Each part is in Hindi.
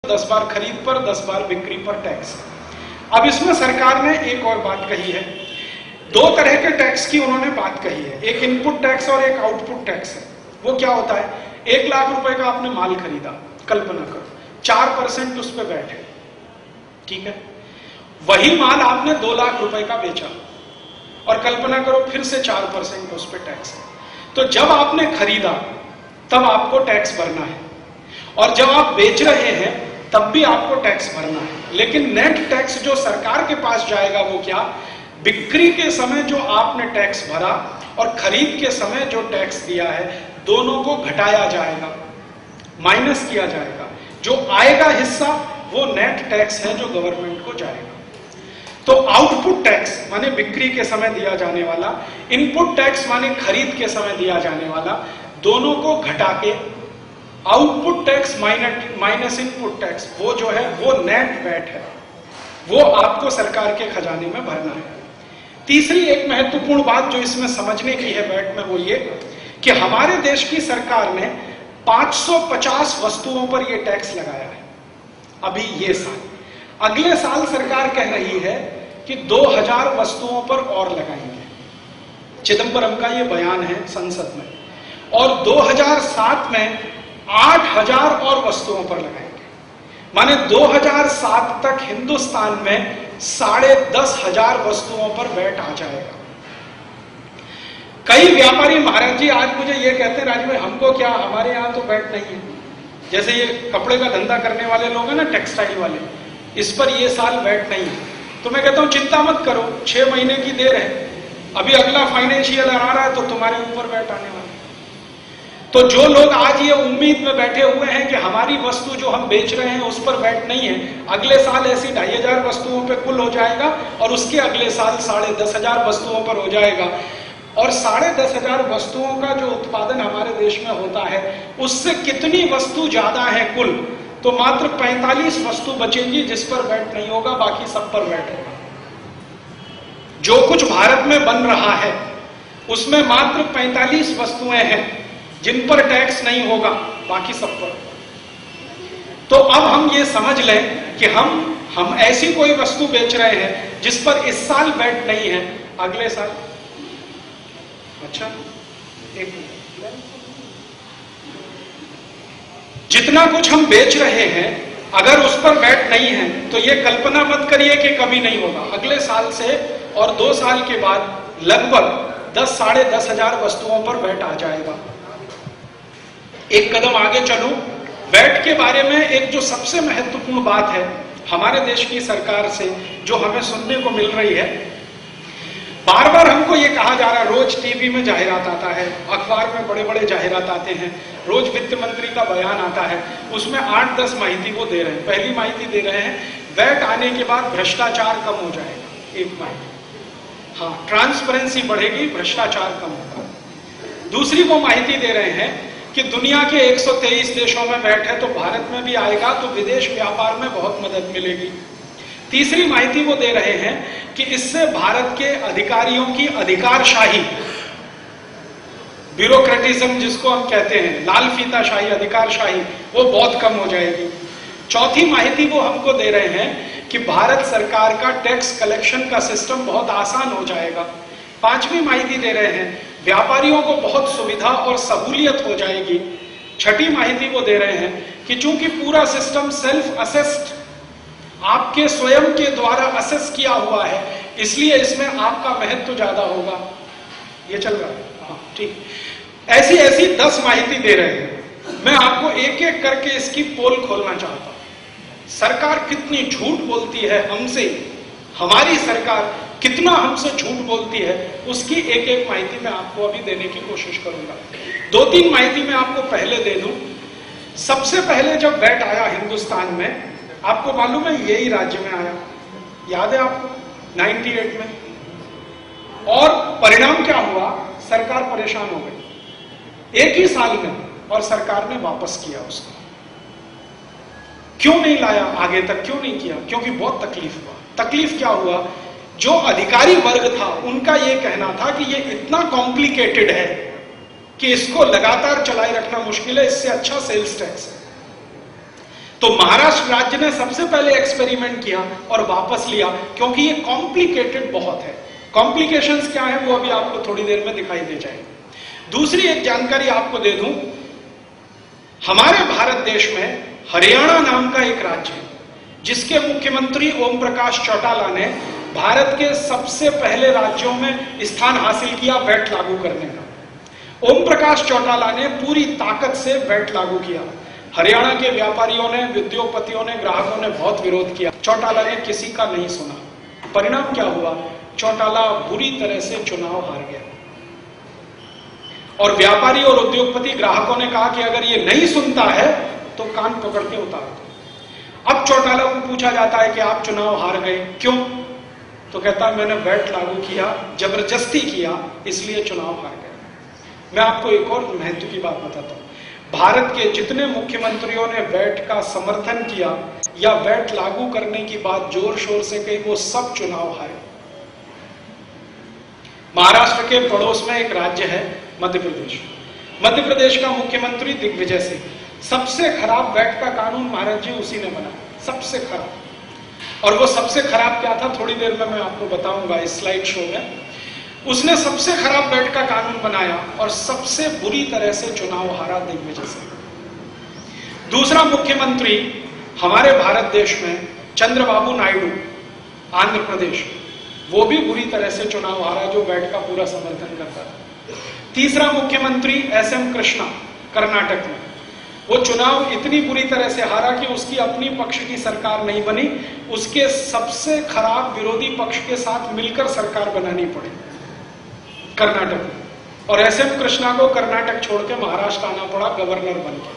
10 बार खरीद पर, 10 बार बिक्री पर टैक्स। अब इसमें सरकार ने एक और बात कही है, दो तरह के टैक्स की उन्होंने बात कही है, एक इनपुट टैक्स और एक आउटपुट टैक्स है। वो क्या होता है, 1 लाख रुपए का आपने माल खरीदा, कल्पना करो 4% उस पर वैट है, ठीक है। वही माल आपने 2 लाख रुपए का बेचा और कल्पना करो फिर से 4% उस पर टैक्स है। तो जब आपने खरीदा तब आपको टैक्स भरना है और जब आप बेच रहे हैं तब भी आपको टैक्स भरना है। लेकिन नेट टैक्स जो सरकार के पास जाएगा वो क्या, बिक्री के समय जो आपने टैक्स भरा और खरीद के समय जो टैक्स दिया है, दोनों को घटाया जाएगा, माइनस किया जाएगा। जो आएगा हिस्सा वो नेट टैक्स है जो गवर्नमेंट को जाएगा। तो आउटपुट टैक्स माने बिक्री के समय दिया जाने वाला, इनपुट टैक्स माने खरीद के समय दिया जाने वाला, दोनों को घटा के output tax minus input tax, वो जो है वो नेट वैट है, वो आपको सरकार के खजाने में भरना है। तीसरी एक महत्वपूर्ण बात जो इसमें समझने की है वैट में, वो ये कि हमारे देश की सरकार ने 550 वस्तुओं पर यह टैक्स लगाया है अभी ये साल। अगले साल सरकार कह रही है कि 2000 वस्तुओं पर और लगाएंगे। चिदंबरम का यह बयान है संसद में। और 2007 में 8000 और वस्तुओं पर लगाएंगे, माने 2007 तक हिंदुस्तान में 10,500 वस्तुओं पर वैट आ जाएगा। कई व्यापारी महाराज जी आज मुझे ये कहते हैं, राज भाई हमको क्या, हमारे यहां तो वैट नहीं है। जैसे ये कपड़े का धंधा करने वाले लोग हैं ना, टेक्सटाइल वाले, इस पर ये साल वैट नहीं है। तो मैं कहता हूं चिंता मत करो, 6 महीने की देर है, अभी अगला फाइनेंशियल आ रहा है तो तुम्हारे ऊपर वैट आने वाला है। तो जो लोग आज ये उम्मीद में बैठे हुए हैं कि हमारी वस्तु जो हम बेच रहे हैं उस पर वैट नहीं है, अगले साल ऐसी 2500 वस्तुओं पे कुल हो जाएगा और उसके अगले साल 10,500 वस्तुओं पर हो जाएगा। और 10,500 वस्तुओं का जो उत्पादन हमारे देश में होता है उससे कितनी वस्तु ज्यादा है कुल, तो मात्र 45 वस्तु बचेंगी जिस पर वैट नहीं होगा, बाकी सब पर वैट होगा। जो कुछ भारत में बन रहा है उसमें मात्र 45 वस्तुएं हैं जिन पर टैक्स नहीं होगा, बाकी सब पर। तो अब हम ये समझ लें कि हम ऐसी कोई वस्तु बेच रहे हैं जिस पर इस साल वैट नहीं है, अगले साल। अच्छा, एक जितना कुछ हम बेच रहे हैं अगर उस पर वैट नहीं है तो ये कल्पना मत करिए कि कभी नहीं होगा। अगले साल से और 2 साल के बाद लगभग 10,500 वस्तुओं पर वैट आ जाएगा। एक कदम आगे चलूं, वैट के बारे में एक जो सबसे महत्वपूर्ण बात है हमारे देश की सरकार से जो हमें सुनने को मिल रही है, बार बार हमको ये कहा जा रहा है, रोज टीवी में जाहिरात आता है, अखबार में बड़े बड़े जाहिरात आते हैं, रोज वित्त मंत्री का बयान आता है, उसमें 8-10 माहिती वो दे रहे हैं। पहली माहिती दे रहे हैं वैट आने के बाद भ्रष्टाचार कम हो जाएगा, एक माहिती, हाँ ट्रांसपेरेंसी बढ़ेगी, भ्रष्टाचार कम होगा। दूसरी वो माहिती दे रहे हैं कि दुनिया के 123 देशों में वैट है तो भारत में भी आएगा तो विदेश व्यापार में बहुत मदद मिलेगी। तीसरी माहिती वो दे रहे हैं कि इससे भारत के अधिकारियों की अधिकारशाही, ब्यूरोक्रेटिज्म जिसको हम कहते हैं, लाल फीताशाही, अधिकारशाही, वो बहुत कम हो जाएगी। चौथी माहिती वो हमको दे रहे हैं कि भारत सरकार का टैक्स कलेक्शन का सिस्टम बहुत आसान हो जाएगा। पांचवी माहिती दे रहे हैं व्यापारियों को बहुत सुविधा और सहूलियत हो जाएगी। छठी माहिती वो दे रहे हैं कि चूंकि पूरा सिस्टम सेल्फ असेस्ड, आपके स्वयं के द्वारा असेस किया हुआ है, इसलिए इसमें आपका महत्व ज्यादा होगा। ये चल रहा है, हाँ ठीक। ऐसी ऐसी 10 माहिती दे रहे हैं। मैं आपको एक एक करके इसकी पोल खोलना चाहता हूं। सरकार कितनी झूठ बोलती है हमसे, हमारी सरकार कितना हमसे झूठ बोलती है, उसकी एक एक माहिती मैं आपको अभी देने की कोशिश करूंगा। 2-3 माहिती मैं आपको पहले दे दूं। सबसे पहले जब वैट आया हिंदुस्तान में, आपको मालूम है यही राज्य में आया, याद है आपको, 98 में। और परिणाम क्या हुआ, सरकार परेशान हो गई एक ही साल में, और सरकार ने वापस किया उसको। क्यों नहीं लाया आगे तक, क्यों नहीं किया? क्योंकि बहुत तकलीफ हुआ। तकलीफ क्या हुआ, जो अधिकारी वर्ग था उनका यह कहना था कि यह इतना कॉम्प्लिकेटेड है कि इसको लगातार चलाए रखना मुश्किल है, इससे अच्छा सेल्स टैक्स है। तो महाराष्ट्र राज्य ने सबसे पहले एक्सपेरिमेंट किया और वापस लिया, क्योंकि ये कॉम्प्लिकेटेड बहुत है। कॉम्प्लिकेशंस क्या है वो अभी आपको थोड़ी देर में दिखाई दे जाएगी। दूसरी एक जानकारी आपको दे दूं, हमारे भारत देश में हरियाणा नाम का एक राज्य है जिसके मुख्यमंत्री ओम प्रकाश चौटाला ने भारत के सबसे पहले राज्यों में स्थान हासिल किया वैट लागू करने का। ओम प्रकाश चौटाला ने पूरी ताकत से वैट लागू किया। हरियाणा के व्यापारियों ने, उद्योगपतियों ने, ग्राहकों ने बहुत विरोध किया। चौटाला ने किसी का नहीं सुना। परिणाम क्या हुआ? चौटाला बुरी तरह से चुनाव हार गया और व्यापारी और उद्योगपति ग्राहकों ने कहा कि अगर ये नहीं सुनता है तो कान पकड़ के उतार दो। अब चौटाला को पूछा जाता है कि आप चुनाव हार गए, क्यों? तो कहता है मैंने वैट लागू किया, जबरदस्ती किया, इसलिए चुनाव हार गया। मैं आपको एक और महत्व की बात बताता हूं। भारत के जितने मुख्यमंत्रियों ने वैट का समर्थन किया या वैट लागू करने की बात जोर शोर से कही, वो सब चुनाव हारे। महाराष्ट्र के पड़ोस में एक राज्य है मध्य प्रदेश। मध्य प्रदेश का मुख्यमंत्री दिग्विजय सिंह, सबसे खराब वैट का कानून महाराज जी उसी ने बनाया, सबसे खराब। और वो सबसे खराब क्या था, थोड़ी देर में मैं आपको बताऊंगा इस स्लाइड शो में। उसने सबसे खराब वैट का कानून बनाया और सबसे बुरी तरह से चुनाव हारा दिग्विजय सिंह। दूसरा मुख्यमंत्री हमारे भारत देश में चंद्रबाबू नायडू, आंध्र प्रदेश, वो भी बुरी तरह से चुनाव हारा, जो वैट का पूरा समर्थन करता था। तीसरा मुख्यमंत्री एसएम कृष्णा, कर्नाटक में, वो चुनाव इतनी बुरी तरह से हारा कि उसकी अपनी पक्ष की सरकार नहीं बनी, उसके सबसे खराब विरोधी पक्ष के साथ मिलकर सरकार बनानी पड़ी कर्नाटक में। और एसएम कृष्णा को कर्नाटक छोड़ के महाराष्ट्र आना पड़ा गवर्नर बनकर,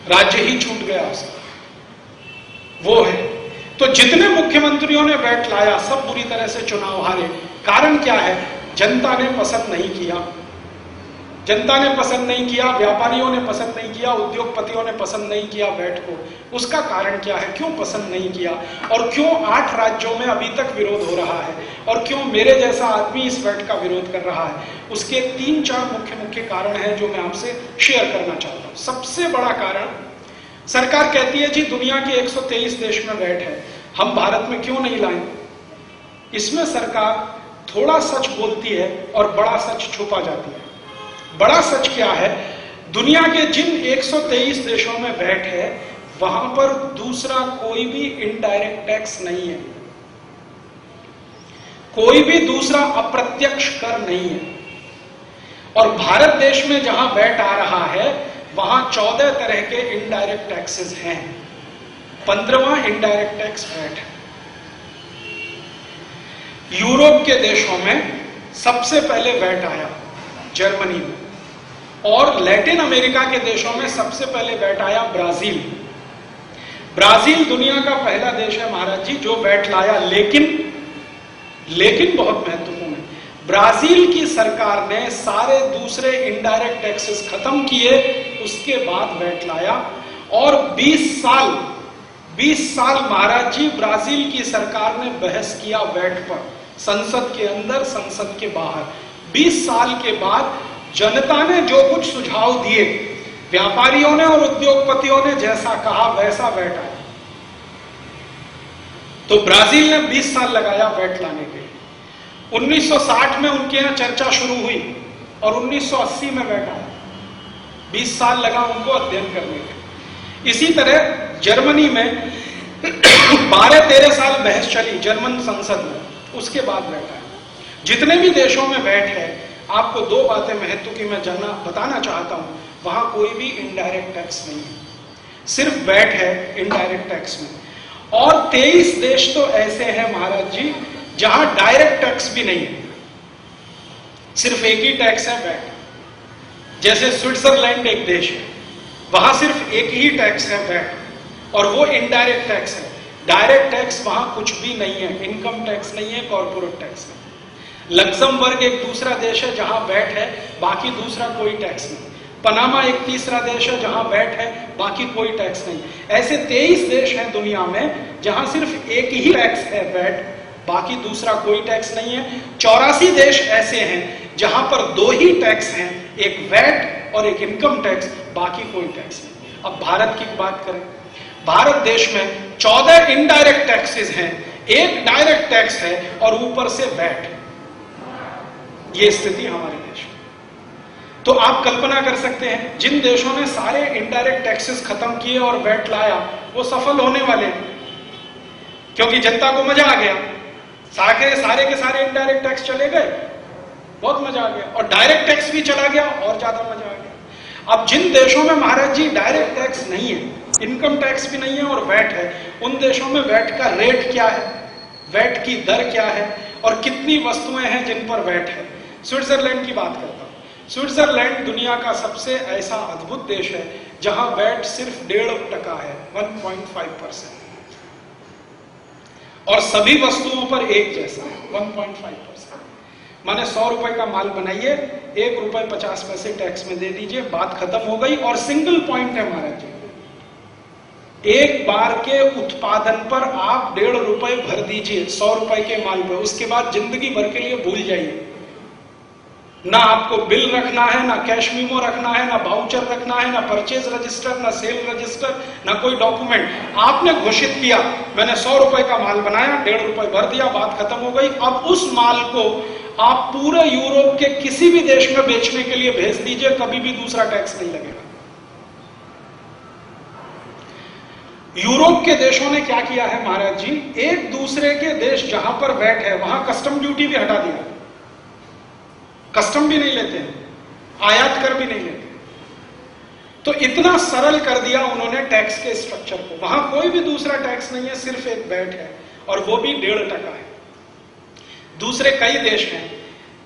राज्य ही छूट गया उसका। वो है तो जितने मुख्यमंत्रियों ने वैट लाया सब बुरी तरह से चुनाव हारे। कारण क्या है? जनता ने पसंद नहीं किया, जनता ने पसंद नहीं किया, व्यापारियों ने पसंद नहीं किया, उद्योगपतियों ने पसंद नहीं किया वैट को। उसका कारण क्या है? क्यों पसंद नहीं किया और क्यों 8 राज्यों में अभी तक विरोध हो रहा है और क्यों मेरे जैसा आदमी इस वैट का विरोध कर रहा है? उसके 3-4 मुख्य कारण हैं जो मैं आपसे शेयर करना चाहता हूं। सबसे बड़ा कारण, सरकार कहती है जी दुनिया के 123 देश में वैट है, हम भारत में क्यों नहीं लाएं? इसमें सरकार थोड़ा सच बोलती है और बड़ा सच छुपा जाती है। बड़ा सच क्या है? दुनिया के जिन 123 देशों में वैट है वहां पर दूसरा कोई भी इनडायरेक्ट टैक्स नहीं है, कोई भी दूसरा अप्रत्यक्ष कर नहीं है। और भारत देश में जहां वैट आ रहा है वहां 14 तरह के इनडायरेक्ट टैक्सेस हैं। 15वां इनडायरेक्ट टैक्स वैट है। यूरोप के देशों में सबसे पहले वैट आया जर्मनी में, और लैटिन अमेरिका के देशों में सबसे पहले वैट आया ब्राजील। ब्राजील दुनिया का पहला देश है महाराज जी जो वैट लाया, लेकिन बहुत महत्वपूर्ण है, ब्राजील की सरकार ने सारे दूसरे इनडायरेक्ट टैक्सेस खत्म किए, उसके बाद वैट लाया। और 20 साल महाराज जी ब्राजील की सरकार ने बहस किया वैट पर, संसद के अंदर, संसद के बाहर। 20 साल के बाद जनता ने जो कुछ सुझाव दिए, व्यापारियों ने और उद्योगपतियों ने जैसा कहा वैसा वैट आया। तो ब्राजील ने 20 साल लगाया वैट लाने के लिए। 1960 में उनके यहां चर्चा शुरू हुई और 1980 में वैट आया। 20 साल लगा उनको अध्ययन करने के। इसी तरह जर्मनी में 12-13 साल बहस चली जर्मन संसद में, उसके बाद वैट आया। जितने भी देशों में वैट है, आपको 2 बातें महत्व की मैं बताना चाहता हूं। वहां कोई भी इनडायरेक्ट टैक्स नहीं है, सिर्फ वैट है इनडायरेक्ट टैक्स में। और 23 देश तो ऐसे हैं महाराज जी जहां डायरेक्ट टैक्स भी नहीं है, सिर्फ एक ही टैक्स है वैट। जैसे स्विट्जरलैंड एक देश है, वहां सिर्फ एक ही टैक्स है वैट, और वो इनडायरेक्ट टैक्स है। डायरेक्ट टैक्स वहां कुछ भी नहीं है, इनकम टैक्स नहीं है, कॉर्पोरेट टैक्स नहीं। लग्जमबर्ग एक दूसरा देश है जहां वैट है, बाकी दूसरा कोई टैक्स नहीं। पनामा एक तीसरा देश है जहां वैट है, बाकी कोई टैक्स नहीं। ऐसे 23 देश हैं दुनिया में जहां सिर्फ एक ही टैक्स है वैट, बाकी दूसरा कोई टैक्स नहीं है। 84 देश ऐसे हैं जहां पर 2 ही टैक्स हैं, एक वैट और एक इनकम टैक्स, बाकी कोई टैक्स नहीं। अब भारत की बात करें, भारत देश में 14 इनडायरेक्ट टैक्सेस हैं, एक डायरेक्ट टैक्स है और ऊपर से वैट। ये स्थिति हमारे देश में। तो आप कल्पना कर सकते हैं, जिन देशों ने सारे इनडायरेक्ट टैक्सेस खत्म किए और वैट लाया, वो सफल होने वाले हैं, क्योंकि जनता को मजा आ गया। सारे के सारे इनडायरेक्ट टैक्स चले गए, बहुत मजा आ गया, और डायरेक्ट टैक्स भी चला गया, और ज्यादा मजा आ गया। अब जिन देशों में महाराज जी डायरेक्ट टैक्स नहीं है, इनकम टैक्स भी नहीं है और वैट है, उन देशों में वैट का रेट क्या है, वैट की दर क्या है, और कितनी वस्तुएं हैं जिन पर वैट है। स्विट्जरलैंड की बात करता हूं। स्विट्जरलैंड दुनिया का सबसे ऐसा अद्भुत देश है जहां वैट सिर्फ 1.5% है, 1.5%, और सभी वस्तुओं पर एक जैसा है, 1.5%। माने 100 रुपए का माल बनाइए, 1 रुपए 50 पैसे टैक्स में दे दीजिए, बात खत्म हो गई। और सिंगल पॉइंट है महाराज जी, एक बार के उत्पादन पर आप 1.5 रुपए भर दीजिए 100 रुपए के माल पर, उसके बाद जिंदगी भर के लिए भूल जाइए। ना आपको बिल रखना है, ना कैश मीमो रखना है, ना वाउचर रखना है, ना परचेज रजिस्टर, ना सेल रजिस्टर, ना कोई डॉक्यूमेंट। आपने घोषित किया मैंने 100 रुपए का माल बनाया, 1.5 रुपए भर दिया, बात खत्म हो गई। अब उस माल को आप पूरे यूरोप के किसी भी देश में बेचने के लिए भेज दीजिए, कभी भी दूसरा टैक्स नहीं लगेगा। यूरोप के देशों ने क्या किया है महाराज जी, एक दूसरे के देश जहां पर वैट है वहां कस्टम ड्यूटी भी हटा दिया, कस्टम भी नहीं लेते हैं, आयात कर भी नहीं लेते। तो इतना सरल कर दिया उन्होंने टैक्स के स्ट्रक्चर को। वहां कोई भी दूसरा टैक्स नहीं है, सिर्फ एक वैट है, और वो भी 1.5% है। दूसरे कई देश हैं,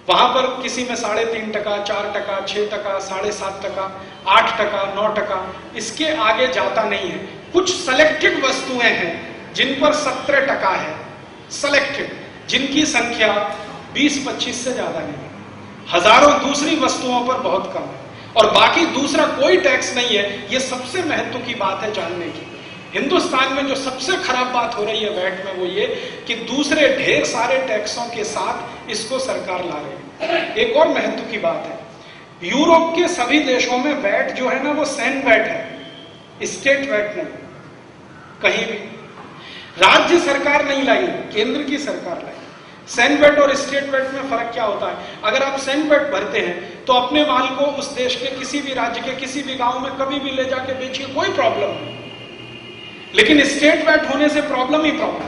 वहां पर किसी में 3.5%, 4%, 6%, 7.5%, 8%, 9%, इसके आगे जाता नहीं है। कुछ सेलेक्टेड वस्तुएं हैं जिन पर 17% है, सेलेक्टेड, जिनकी संख्या 20-25 से ज्यादा नहीं है। हजारों दूसरी वस्तुओं पर बहुत कम है, और बाकी दूसरा कोई टैक्स नहीं है। ये सबसे महत्व की बात है जानने की। हिंदुस्तान में जो सबसे खराब बात हो रही है वैट में, वो ये कि दूसरे ढेर सारे टैक्सों के साथ इसको सरकार ला रही है। एक और महत्व की बात है, यूरोप के सभी देशों में वैट जो है ना, वो सैन वैट है, स्टेट वैट नहीं। कहीं भी राज्य सरकार नहीं लाई, केंद्र की सरकार लाई। सैन वैट और स्टेट वैट में फर्क क्या होता है? अगर आप सैन वैट भरते हैं तो अपने माल को उस देश के किसी भी राज्य के किसी भी गांव में कभी भी ले जाके बेचिए, कोई प्रॉब्लम नहीं। लेकिन स्टेट वैट होने से प्रॉब्लम ही प्रॉब्लम,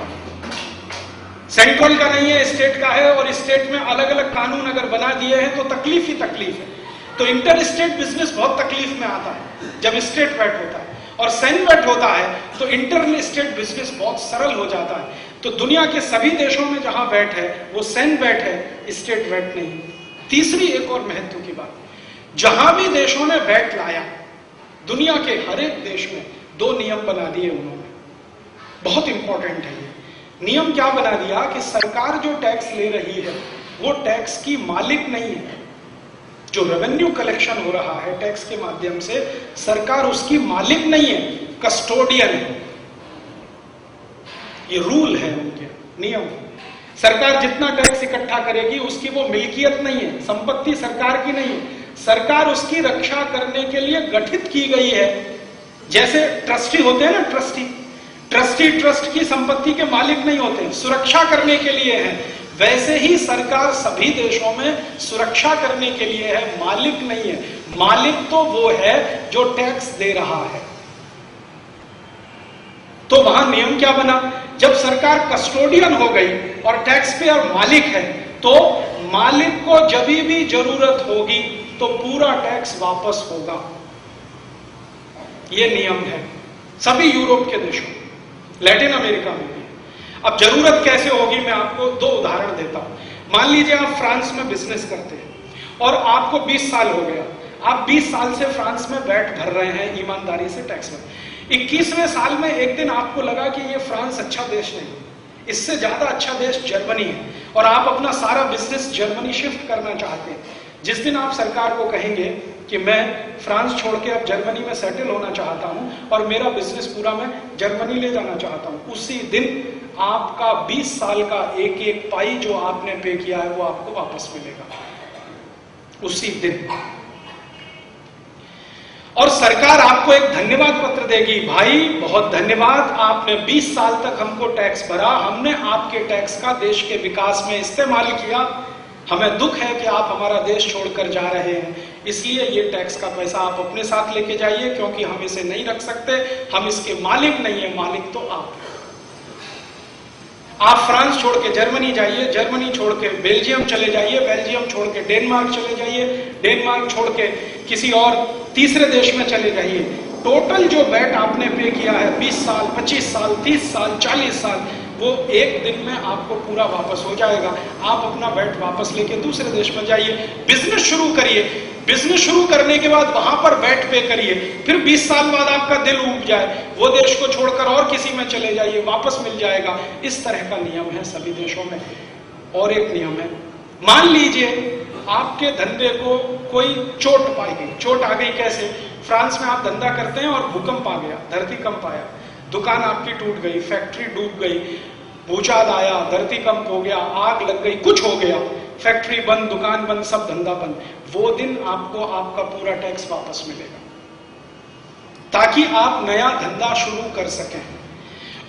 सेंट्रल का नहीं है, स्टेट का है, और स्टेट में अलग अलग कानून अगर बना दिए हैं तो तकलीफ ही तकलीफ है। तो इंटर स्टेट बिजनेस बहुत तकलीफ में आता है जब स्टेट वैट होता है, और सैन वैट होता है तो इंटर स्टेट बिजनेस बहुत सरल हो जाता है। तो दुनिया के सभी देशों में जहां वैट है वो सैन वैट है, स्टेट वैट नहीं। तीसरी एक और महत्व की बात, जहां भी देशों ने वैट लाया, दुनिया के हर एक देश में 2 नियम बना दिए उन्होंने, बहुत इंपॉर्टेंट है ये नियम। क्या बना दिया कि सरकार जो टैक्स ले रही है वो टैक्स की मालिक नहीं है। जो रेवेन्यू कलेक्शन हो रहा है टैक्स के माध्यम से, सरकार उसकी मालिक नहीं है, कस्टोडियन है। ये रूल है, उनके नियम है। सरकार जितना टैक्स इकट्ठा करेगी उसकी वो मिल्कियत नहीं है, संपत्ति सरकार की नहीं है। सरकार उसकी रक्षा करने के लिए गठित की गई है। जैसे ट्रस्टी होते हैं ना, ट्रस्टी ट्रस्ट की संपत्ति के मालिक नहीं होते, सुरक्षा करने के लिए है। वैसे ही सरकार सभी देशों में सुरक्षा करने के लिए है, मालिक नहीं है। मालिक तो वो है जो टैक्स दे रहा है। तो वहां नियम क्या बना, जब सरकार कस्टोडियन हो गई और टैक्स पेयर मालिक है, तो मालिक को जब भी जरूरत होगी तो पूरा टैक्स वापस होगा। यह नियम है सभी यूरोप के देशों, लैटिन अमेरिका में भी। अब जरूरत कैसे होगी, मैं आपको 2 उदाहरण देता हूं। मान लीजिए आप फ्रांस में बिजनेस करते हैं और आपको 20 साल हो गया, आप 20 साल से फ्रांस में वैट भर रहे हैं ईमानदारी से टैक्स में। 21वें साल में एक दिन आपको लगा कि ये फ्रांस अच्छा देश नहीं, इससे ज्यादा अच्छा देश जर्मनी है, और आप अपना सारा बिजनेस जर्मनी शिफ्ट करना चाहते हैं। जिस दिन आप सरकार को कहेंगे कि मैं फ्रांस छोड़ के अब जर्मनी में सेटल होना चाहता हूं और मेरा बिजनेस पूरा मैं जर्मनी ले जाना चाहता हूं, उसी दिन आपका 20 साल का एक एक पाई जो आपने पे किया है वो आपको वापस मिलेगा, उसी दिन। और सरकार आपको एक धन्यवाद पत्र देगी, भाई बहुत धन्यवाद, आपने 20 साल तक हमको टैक्स भरा, हमने आपके टैक्स का देश के विकास में इस्तेमाल किया, हमें दुख है कि आप हमारा देश छोड़कर जा रहे हैं, इसलिए ये टैक्स का पैसा आप अपने साथ लेके जाइए, क्योंकि हम इसे नहीं रख सकते, हम इसके मालिक नहीं है, मालिक तो आप फ्रांस छोड़ के जर्मनी जाइए, जर्मनी छोड़ के बेल्जियम चले जाइए, बेल्जियम छोड़ के डेनमार्क चले जाइए, डेनमार्क छोड़ के किसी और तीसरे देश में चले जाइए, टोटल जो वैट आपने पे किया है 20 साल, 25 साल, 30 साल, 40 साल, वो एक दिन में आपको पूरा वापस हो जाएगा। आप अपना वैट वापस लेके दूसरे देश में जाइए, बिजनेस शुरू करिए, बिजनेस शुरू करने के बाद वहां पर वैट पे करिए, फिर 20 साल बाद आपका दिल उब जाए, वो देश को छोड़कर और किसी में चले जाइए, वापस मिल जाएगा। इस तरह का नियम है सभी देशों में। और एक नियम है, मान लीजिए आपके धंधे को कोई चोट पाई गई, चोट आ गई कैसे? फ्रांस में आप धंधा करते हैं और भूकंप आ गया, धरतीकंप आया, दुकान आपकी टूट गई, फैक्ट्री डूब गई, भूचाल आया, धरतीकंप हो गया, आग लग गई, कुछ हो गया, फैक्ट्री बंद, दुकान बंद, सब धंधा बंद, वो दिन आपको आपका पूरा टैक्स वापस मिलेगा, ताकि आप नया धंधा शुरू कर सकें।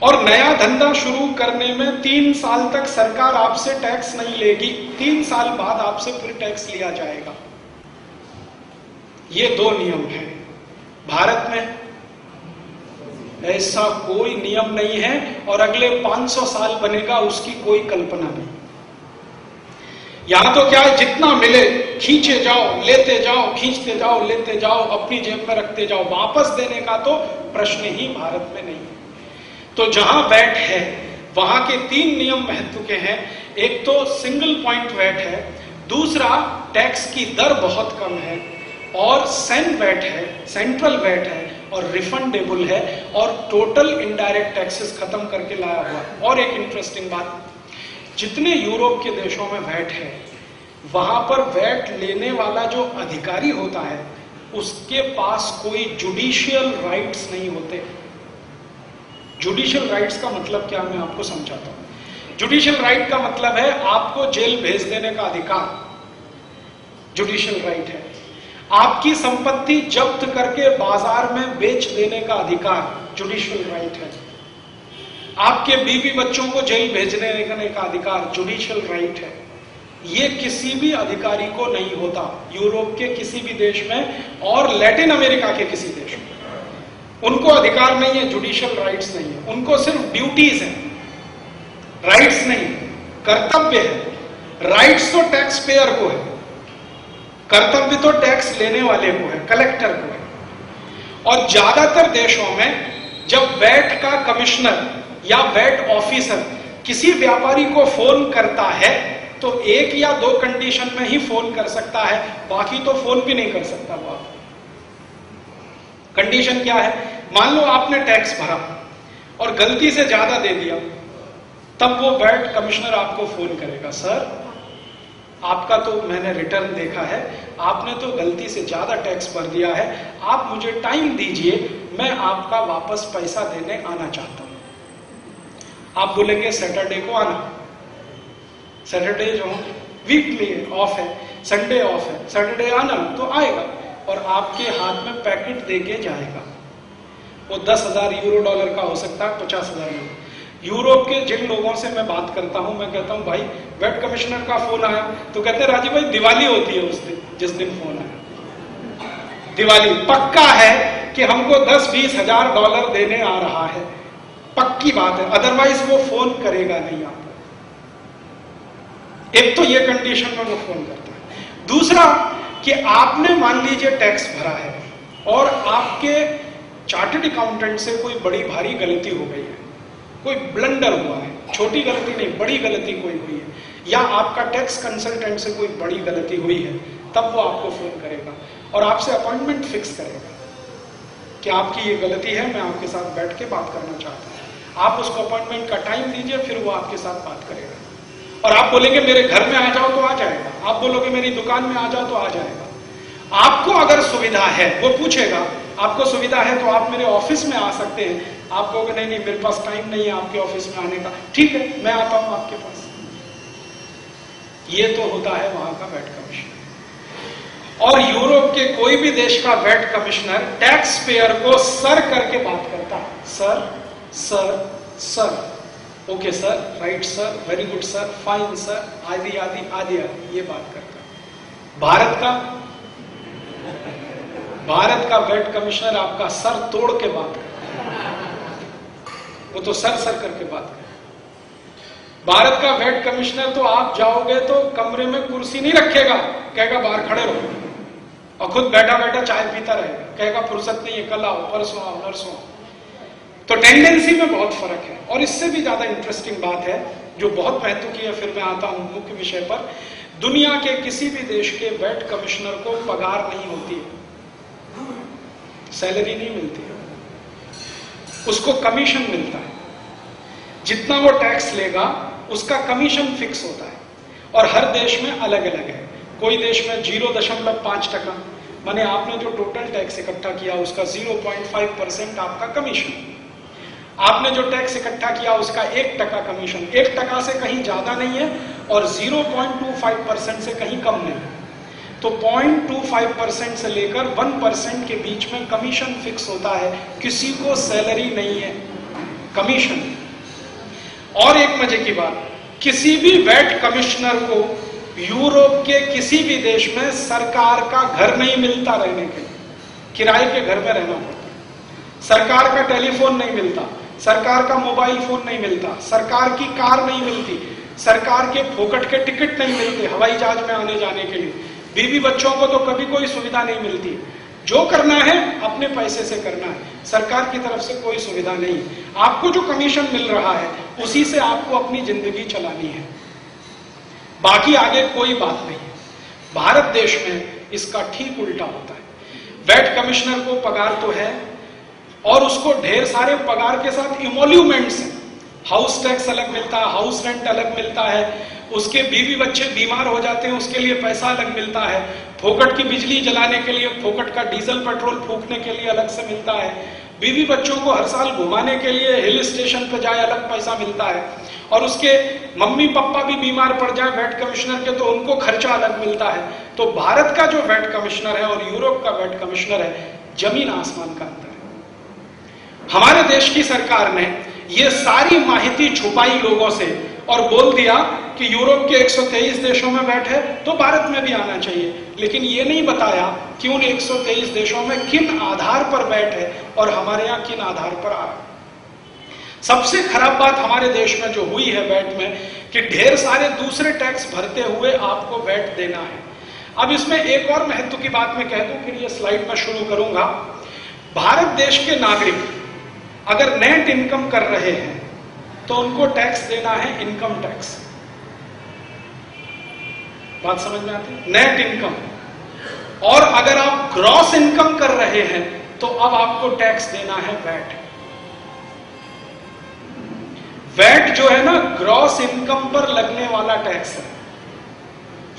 और नया धंधा शुरू करने में 3 साल तक सरकार आपसे टैक्स नहीं लेगी, 3 साल बाद आपसे फिर टैक्स लिया जाएगा। ये 2 नियम हैं। भारत में ऐसा कोई नियम नहीं है और अगले 500 साल बनेगा उसकी कोई कल्पना नहीं। यहां तो क्या है, जितना मिले खींचे जाओ, लेते जाओ, खींचते जाओ, लेते जाओ, अपनी जेब में रखते जाओ, वापस देने का तो प्रश्न ही भारत में नहीं है। तो जहां वैट है वहां के 3 नियम महत्व के हैं। एक तो सिंगल पॉइंट वैट है, दूसरा टैक्स की दर बहुत कम है, और सेंट वैट है, सेंट्रल वैट है, और रिफंडेबल है, और टोटल इनडायरेक्ट टैक्सेस खत्म करके लाया हुआ। और एक इंटरेस्टिंग बात, जितने यूरोप के देशों में वैट है, वहां पर वैट लेने वाला जो अधिकारी होता है उसके पास कोई जुडिशियल राइट्स नहीं होते। जुडिशियल राइट्स का मतलब क्या, मैं आपको समझाता हूं। जुडिशियल राइट का मतलब है आपको जेल भेज देने का अधिकार, जुडिशियल राइट है। आपकी संपत्ति जब्त करके बाजार में बेच देने का अधिकार, जुडिशियल राइट है। आपके बीवी बच्चों को जेल भेजने का अधिकार, जुडिशियल राइट है। ये किसी भी अधिकारी को नहीं होता, यूरोप के किसी भी देश में और लैटिन अमेरिका के किसी देश में उनको अधिकार नहीं है, जुडिशियल राइट्स नहीं है। उनको सिर्फ ड्यूटीज हैं, राइट्स नहीं, कर्तव्य है। राइट्स तो टैक्स पेयर को है, कर्तव्य तो टैक्स लेने वाले को है, कलेक्टर को है। और ज्यादातर देशों में जब वैट का कमिश्नर या वैट ऑफिसर किसी व्यापारी को फोन करता है तो 1 या 2 कंडीशन में ही फोन कर सकता है, बाकी तो फोन भी नहीं कर सकता वो आपको। कंडीशन क्या है, मान लो आपने टैक्स भरा और गलती से ज्यादा दे दिया, तब वो वैट कमिश्नर आपको फोन करेगा, सर आपका तो मैंने रिटर्न देखा है, आपने तो गलती से ज्यादा टैक्स भर दिया है, आप मुझे टाइम दीजिए, मैं आपका वापस पैसा देने आना चाहता हूं। आप बोलेंगे सैटरडे को आना, सैटरडे जो वीकली ऑफ है, संडे ऑफ है, सैटरडे आना, तो आएगा और आपके हाथ में पैकेट देके जाएगा। वो 10,000 यूरो डॉलर का हो सकता है, 50,000 यूरो। यूरोप के जिन लोगों से मैं बात करता हूं, मैं कहता हूं भाई वैट कमिश्नर का फोन आया, तो कहते हैं राजीव भाई दिवाली होती है उस दिन, जिस दिन फोन आया, दिवाली पक्का है कि हमको 10-20 हजार डॉलर देने आ रहा है, पक्की बात है, अदरवाइज वो फोन करेगा नहीं आपको। एक तो ये कंडीशन में वो फोन करता है। दूसरा कि आपने मान लीजिए टैक्स भरा है और आपके चार्टर्ड अकाउंटेंट से कोई बड़ी भारी गलती हो गई है, कोई ब्लंडर हुआ है, छोटी गलती नहीं बड़ी गलती कोई हुई है, या आपका टैक्स कंसल्टेंट से कोई बड़ी गलती हुई है, तब वो आपको फोन करेगा और आपसे अपॉइंटमेंट फिक्स करेगा कि आपकी ये गलती है, मैं आपके साथ बैठ के बात करना चाहता हूं। आप उसको अपॉइंटमेंट का टाइम दीजिए, फिर वो आपके साथ बात करेगा। और आप बोलेंगे मेरे घर में आ जाओ तो आ जाएगा, आप बोलोगे मेरी दुकान में आ जाओ तो आ जाएगा। आपको अगर सुविधा है, वो पूछेगा आपको सुविधा है तो आप मेरे ऑफिस में आ सकते हैं, आप कहोगे नहीं नहीं मेरे पास टाइम नहीं है आपके ऑफिस में आने का, ठीक है मैं आता हूं आपके पास। ये तो होता है वहां का वैट कमीशन। और यूरोप के कोई भी देश का वैट कमिश्नर टैक्स पेयर को सर करके बात करता है, sir sir sir, okay sir, right sir, very good sir, fine sir, आदि आदि आदि आदि, ये बात करता है। भारत का वैट कमिश्नर आपका सर तोड़ के बात करता है, वो तो सर सर करके बात करता है। भारत का वैट कमिश्नर तो आप जाओगे तो कमरे में कुर्सी नहीं रखेगा, कहेगा बाहर खड़े रहो, और खुद बैठा बैठा चाय पीता रहेगा, कहेगा फुर्सत नहीं है, कल आओ, परसों आओ, नरसों आओ। तो टेंडेंसी में बहुत फर्क है। और इससे भी ज्यादा इंटरेस्टिंग बात है जो बहुत महत्व की है, फिर मैं आता हूं मुख्य विषय पर। दुनिया के किसी भी देश के वैट कमिश्नर को पगार नहीं होती है, सैलरी नहीं मिलती है, उसको कमीशन मिलता है। जितना वो टैक्स लेगा उसका कमीशन फिक्स होता है, और हर देश में अलग अलग है। कोई देश में 0.5%, माने आपने जो टोटल टैक्स इकट्ठा किया उसका 0.5% आपका कमीशन, आपने जो टैक्स इकट्ठा किया उसका 1% कमीशन, 1% से कहीं ज्यादा नहीं है और 0.25% से कहीं कम नहीं है। तो 0.25% से लेकर 1% के बीच में कमीशन फिक्स होता है, किसी को सैलरी नहीं है, कमीशन। और एक मजे की बात, किसी भी वैट कमिश्नर को यूरोप के किसी भी देश में सरकार का घर नहीं मिलता रहने के लिए, किराए के घर में रहना पड़ता है। सरकार का टेलीफोन नहीं मिलता, सरकार का मोबाइल फोन नहीं मिलता, सरकार की कार नहीं मिलती, सरकार के फोकट के टिकट नहीं मिलते हवाई जहाज में आने जाने के लिए, बीवी बच्चों को तो कभी कोई सुविधा नहीं मिलती। जो करना है अपने पैसे से करना है, सरकार की तरफ से कोई सुविधा नहीं। आपको जो कमीशन मिल रहा है उसी से आपको अपनी जिंदगी चलानी है, बाकी आगे कोई बात नहीं है। भारत देश में इसका ठीक उल्टा होता है। वैट कमिश्नर को पगार तो है और उसको ढेर सारे पगार के साथ इमोल्यूमेंट्स हैं। हाउस टैक्स अलग मिलता है, हाउस रेंट अलग मिलता है, उसके बीवी बच्चे बीमार हो जाते हैं उसके लिए पैसा अलग मिलता है, फोकट की बिजली जलाने के लिए, फोकट का डीजल पेट्रोल फूकने के लिए अलग से मिलता है, बीवी बच्चों को हर साल घुमाने के लिए हिल स्टेशन पर जाए अलग पैसा मिलता है, और उसके मम्मी पापा भी बीमार पड़ जाए वैट कमिश्नर के तो उनको खर्चा अलग मिलता है। तो भारत का जो वैट कमिश्नर है और यूरोप का वैट कमिश्नर है, जमीन आसमान का अंतर है। हमारे देश की सरकार ने ये सारी माहिती छुपाई लोगों से और बोल दिया कि यूरोप के 123 देशों में वैट है तो भारत में भी आना चाहिए, लेकिन ये नहीं बताया कि उन 123 देशों में किन आधार पर वैट है और हमारे यहाँ किन आधार पर आ रहा है। सबसे खराब बात हमारे देश में जो हुई है वैट में, कि ढेर सारे दूसरे टैक्स भरते हुए आपको वैट देना है। अब इसमें एक और महत्व की बात मैं कह दूं, फिर ये स्लाइड में शुरू करूंगा। भारत देश के नागरिक अगर नेट इनकम कर रहे हैं तो उनको टैक्स देना है इनकम टैक्स। बात समझ में आती है? Net income. और अगर आप ग्रॉस इनकम कर रहे हैं तो अब आपको टैक्स देना है वैट। वैट जो है ना, ग्रॉस इनकम पर लगने वाला टैक्स है।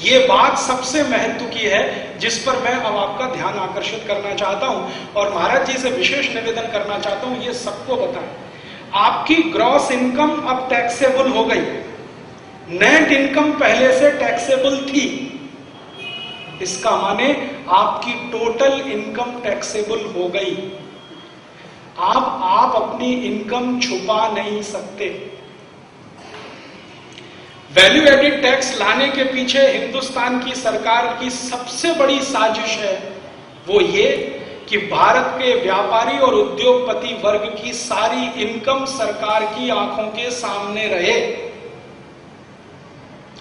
ये बात सबसे महत्व की है जिस पर मैं अब आपका ध्यान आकर्षित करना चाहता हूं और महाराज जी से विशेष निवेदन करना चाहता हूं, ये सबको बताएं। आपकी ग्रॉस इनकम अब टैक्सेबल हो गई, नेट इनकम पहले से टैक्सेबल थी, इसका माने आपकी टोटल इनकम टैक्सेबल हो गई। आप अपनी इनकम छुपा नहीं सकते। वैल्यू एडेड टैक्स लाने के पीछे हिंदुस्तान की सरकार की सबसे बड़ी साजिश है वो ये कि भारत के व्यापारी और उद्योगपति वर्ग की सारी इनकम सरकार की आंखों के सामने रहे,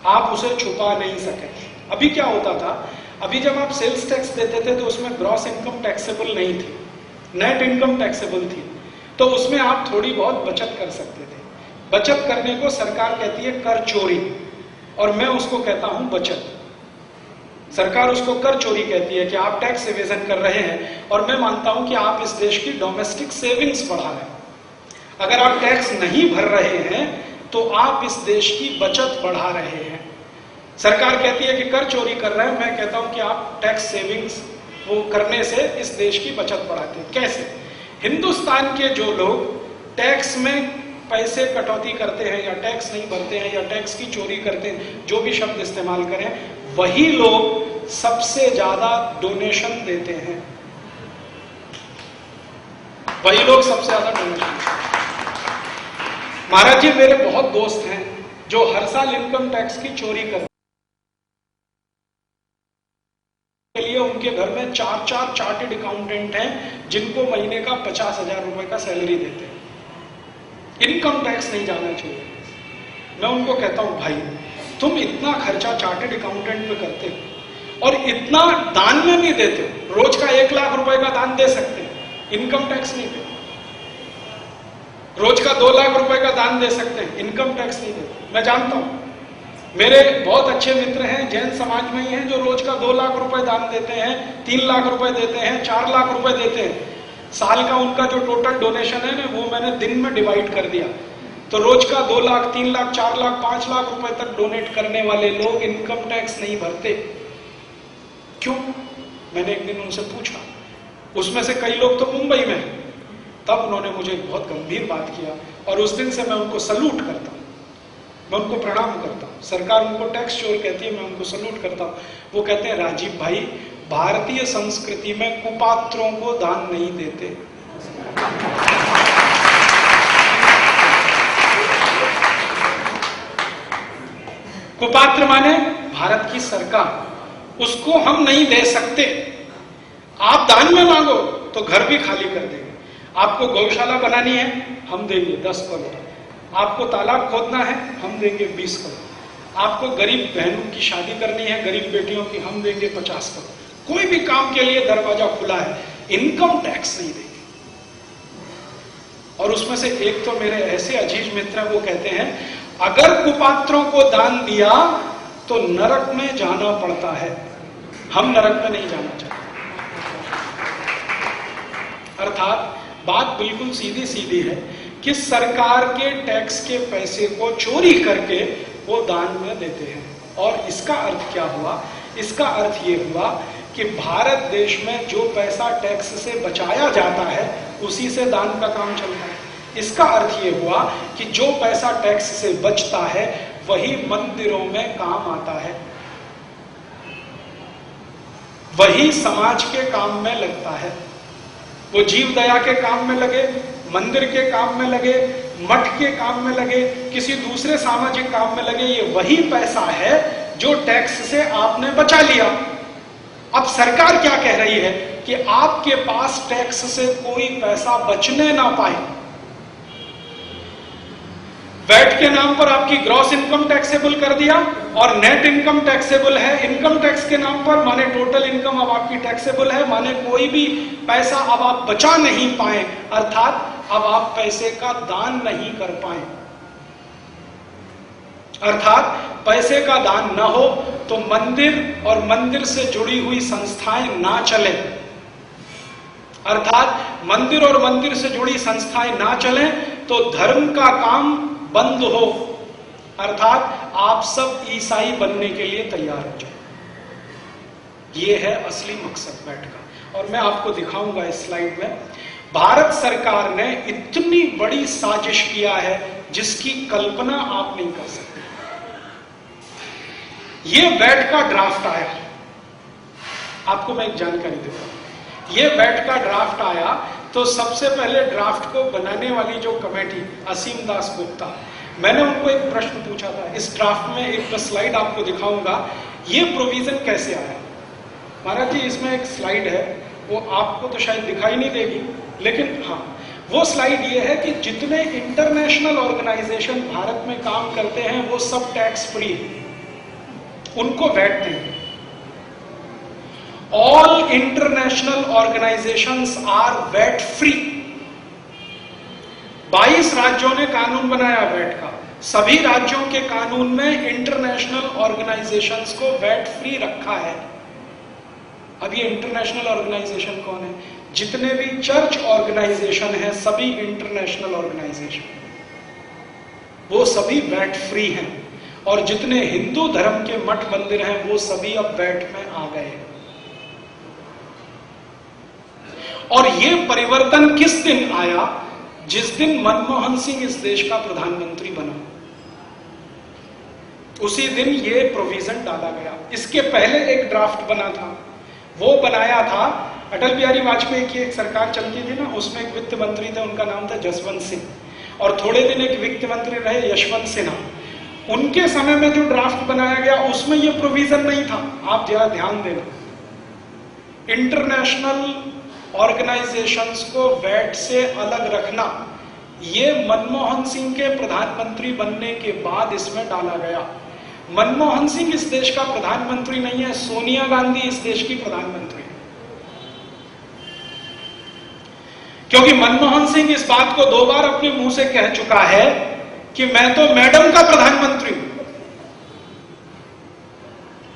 आप उसे छुपा नहीं सके। अभी क्या होता था, अभी जब आप सेल्स टैक्स देते थे तो उसमें ग्रॉस इनकम टैक्सेबल नहीं थी, नेट इनकम टैक्सेबल थी, तो उसमें आप थोड़ी बहुत बचत कर सकते थे। बचत करने को सरकार कहती है कर चोरी, और मैं उसको कहता हूं बचत। सरकार उसको कर चोरी कहती है कि आप टैक्स इवेजन कर रहे हैं, और मैं मानता हूं कि आप इस देश की डोमेस्टिक सेविंग्स बढ़ा रहे हैं। अगर आप टैक्स नहीं भर रहे हैं तो आप इस देश की बचत बढ़ा रहे हैं। सरकार कहती है कि कर चोरी कर रहे हैं, मैं कहता हूं कि आप टैक्स सेविंग्स वो करने से इस देश की बचत बढ़ाते हैं। कैसे? हिंदुस्तान के जो लोग टैक्स में पैसे कटौती करते हैं या टैक्स नहीं भरते हैं या टैक्स की चोरी करते हैं, जो भी शब्द इस्तेमाल करें, वही लोग सबसे ज्यादा डोनेशन देते हैं, वही लोग सबसे ज्यादा डोनेशन। महाराज जी, मेरे बहुत दोस्त हैं जो हर साल इनकम टैक्स की चोरी करते के लिए उनके घर में 4 चार्टेड अकाउंटेंट हैं जिनको महीने का 50,000 रुपए का सैलरी देते हैं। इनकम टैक्स नहीं जाना चाहिए। मैं उनको कहता हूं, भाई तुम इतना खर्चा चार्टेड अकाउंटेंट पे करते हो और इतना दान में भी देते हो, रोज का 1 लाख रुपए का दान दे सकते हैं, इनकम टैक्स नहीं देते। रोज का 2 लाख रुपए का दान दे सकते हैं, इनकम टैक्स नहीं देते। मैं जानता हूं, मेरे बहुत अच्छे मित्र हैं जैन समाज में ही हैं जो रोज का 2 लाख रुपए दान देते हैं, 3 लाख रुपए देते हैं, 4 लाख रुपए देते हैं। साल का उनका जो टोटल डोनेशन है ना, वो मैंने दिन में डिवाइड कर दिया, तो रोज का 2 लाख, 3 लाख, 4 लाख, 5 लाख रुपए तक डोनेट करने वाले लोग इनकम टैक्स नहीं भरते। क्यों? मैंने एक दिन उनसे पूछा। उसमें से कई लोग तो मुंबई में हैं। तब उन्होंने मुझे बहुत गंभीर बात किया और उस दिन से मैं उनको सल्यूट करता हूं, मैं उनको प्रणाम करता हूं। सरकार उनको टैक्स चोर कहती है, मैं उनको सल्यूट करता हूं। वो कहते हैं, राजीव भाई, भारतीय संस्कृति में कुपात्रों को दान नहीं देते। कुपात्र माने भारत की सरकार, उसको हम नहीं दे सकते। आप दान में मांगो तो घर भी खाली कर देंगे। आपको गौशाला बनानी है, हम देंगे 10 करोड़। आपको तालाब खोदना है, हम देंगे 20 करोड़। आपको गरीब बहनों की शादी करनी है, गरीब बेटियों की, हम देंगे 50 करोड़। कोई भी काम के लिए दरवाजा खुला है, इनकम टैक्स नहीं देंगे। और उसमें से एक तो मेरे ऐसे अजीज मित्र हैं, वो कहते हैं, अगर कुपात्रों को दान दिया तो नरक में जाना पड़ता है, हम नरक में नहीं जाना चाहते। अर्थात बात बिल्कुल सीधी सीधी है कि सरकार के टैक्स के पैसे को चोरी करके वो दान में देते हैं। और इसका अर्थ क्या हुआ? इसका अर्थ ये हुआ कि भारत देश में जो पैसा टैक्स से बचाया जाता है उसी से दान का काम चलता है। इसका अर्थ ये हुआ कि जो पैसा टैक्स से बचता है वही मंदिरों में काम आता है, वही समाज के काम में लगता है। वो जीव दया के काम में लगे, मंदिर के काम में लगे, मठ के काम में लगे, किसी दूसरे सामाजिक काम में लगे, ये वही पैसा है जो टैक्स से आपने बचा लिया। अब सरकार क्या कह रही है कि आपके पास टैक्स से कोई पैसा बचने ना पाए। वैट के नाम पर आपकी ग्रॉस इनकम टैक्सेबल कर दिया और नेट इनकम टैक्सेबल है। इनकम टैक्स के नाम पर माने टोटल इनकम अब आपकी टैक्सेबल है, माने कोई भी पैसा अब आप बचा नहीं पाए, अर्थात अब आप पैसे का दान नहीं कर पाए। अर्थात पैसे का दान न हो तो मंदिर और मंदिर से जुड़ी हुई संस्थाएं ना चले। अर्थात मंदिर और मंदिर से जुड़ी संस्थाएं ना चलें तो धर्म का काम बंद हो। अर्थात आप सब ईसाई बनने के लिए तैयार हो जाए। यह है असली मकसद वैट का। और मैं आपको दिखाऊंगा इस स्लाइड में, भारत सरकार ने इतनी बड़ी साजिश किया है जिसकी कल्पना आप नहीं कर सकते। यह वैट का ड्राफ्ट आया, आपको मैं एक जानकारी देता हूं। यह वैट का ड्राफ्ट आया तो सबसे पहले ड्राफ्ट को बनाने वाली जो कमेटी, असीम दास गुप्ता, मैंने उनको एक प्रश्न पूछा था। इस ड्राफ्ट में एक स्लाइड आपको दिखाऊंगा, ये प्रोविजन कैसे आया। महाराज जी, इसमें एक स्लाइड है, वो आपको तो शायद दिखाई नहीं देगी, लेकिन हाँ, वो स्लाइड ये है कि जितने इंटरनेशनल ऑर्गेनाइजेशन भारत में काम करते हैं वो सब टैक्स फ्री, उनको वैट देंगे। All international organisations are VAT free. 22 राज्यों ने कानून बनाया वैट का। सभी राज्यों के कानून में इंटरनेशनल ऑर्गेनाइजेशंस को वैट फ्री रखा है। अब ये इंटरनेशनल ऑर्गेनाइजेशन कौन है? जितने भी चर्च ऑर्गेनाइजेशन है, सभी इंटरनेशनल ऑर्गेनाइजेशन, वो सभी वैट फ्री हैं। और जितने हिंदू धर्म के मठ मंदिर हैं वो सभी अब वैट में आ गए। और ये परिवर्तन किस दिन आया? जिस दिन मनमोहन सिंह इस देश का प्रधानमंत्री बना। उसी दिन ये प्रोविजन डाला गया। इसके पहले एक ड्राफ्ट बना था, वो बनाया था अटल बिहारी वाजपेयी की एक सरकार चलती थी ना, उसमें एक वित्त मंत्री थे, उनका नाम था जसवंत सिंह, और थोड़े दिन एक वित्त मंत्री रहे यशवंत सिन्हा। उनके समय में जो ड्राफ्ट बनाया गया उसमें ये प्रोविजन नहीं था। आप जरा ध्यान देना, इंटरनेशनल ऑर्गेनाइजेशंस को वैट से अलग रखना, ये मनमोहन सिंह के प्रधानमंत्री बनने के बाद इसमें डाला गया। मनमोहन सिंह इस देश का प्रधानमंत्री नहीं है, सोनिया गांधी इस देश की प्रधानमंत्री है। क्योंकि मनमोहन सिंह इस बात को 2 बार अपने मुंह से कह चुका है कि मैं तो मैडम का प्रधानमंत्री हूं।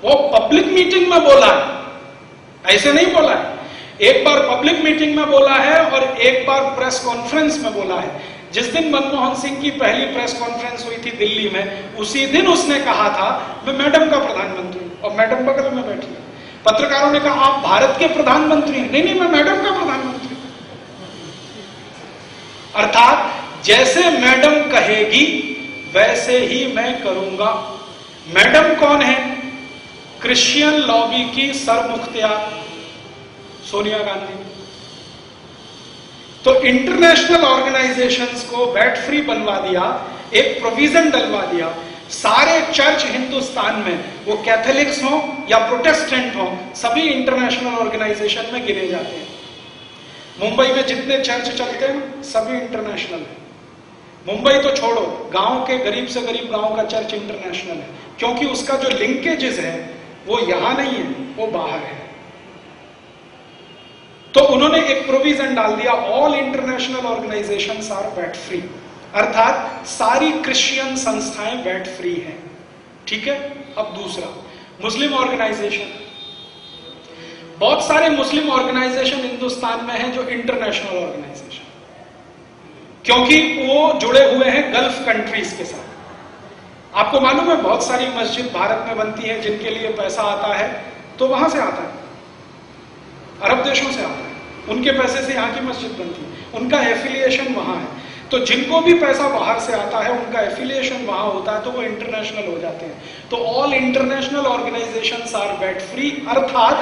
वो पब्लिक मीटिंग में बोला है, ऐसे नहीं बोला है। एक बार पब्लिक मीटिंग में बोला है और एक बार प्रेस कॉन्फ्रेंस में बोला है। जिस दिन मनमोहन सिंह की पहली प्रेस कॉन्फ्रेंस हुई थी दिल्ली में, उसी दिन उसने कहा था मैं मैडम का प्रधानमंत्री हूं, और मैडम बगल में बैठी है। पत्रकारों ने कहा आप भारत के प्रधानमंत्री हैं। नहीं, मैं मैडम का प्रधानमंत्री। अर्थात जैसे मैडम कहेगी वैसे ही मैं करूंगा। मैडम कौन है? क्रिश्चियन लॉबी की सरमुख्तियार सोनिया गांधी। तो इंटरनेशनल ऑर्गेनाइजेशंस को वैट फ्री बनवा दिया, एक प्रोविजन डलवा दिया। सारे चर्च हिंदुस्तान में, वो कैथोलिक्स हो या प्रोटेस्टेंट हो, सभी इंटरनेशनल ऑर्गेनाइजेशन में गिने जाते हैं। मुंबई में जितने चर्च चलते हैं सभी इंटरनेशनल है। मुंबई तो छोड़ो, गांव के गरीब से गरीब गांव का चर्च इंटरनेशनल है, क्योंकि उसका जो लिंकेजेस है वो यहां नहीं है, वो बाहर है। तो उन्होंने एक प्रोविजन डाल दिया, all international organisations are VAT free, अर्थात सारी क्रिश्चियन संस्थाएं वैट फ्री हैं। ठीक है। अब दूसरा, मुस्लिम ऑर्गेनाइजेशन। बहुत सारे मुस्लिम ऑर्गेनाइजेशन हिंदुस्तान में हैं जो इंटरनेशनल ऑर्गेनाइजेशन, क्योंकि वो जुड़े हुए हैं गल्फ कंट्रीज के साथ। आपको मालूम है बहुत सारी मस्जिद भारत में बनती है जिनके लिए पैसा आता है तो वहां से आता है, अरब देशों से आता है, उनके पैसे से यहाँ की मस्जिद बनती है, उनका एफिलिएशन वहां है। तो जिनको भी पैसा बाहर से आता है उनका एफिलिएशन वहां होता है, तो वो इंटरनेशनल हो जाते हैं। तो all international organisations are VAT free, अर्थात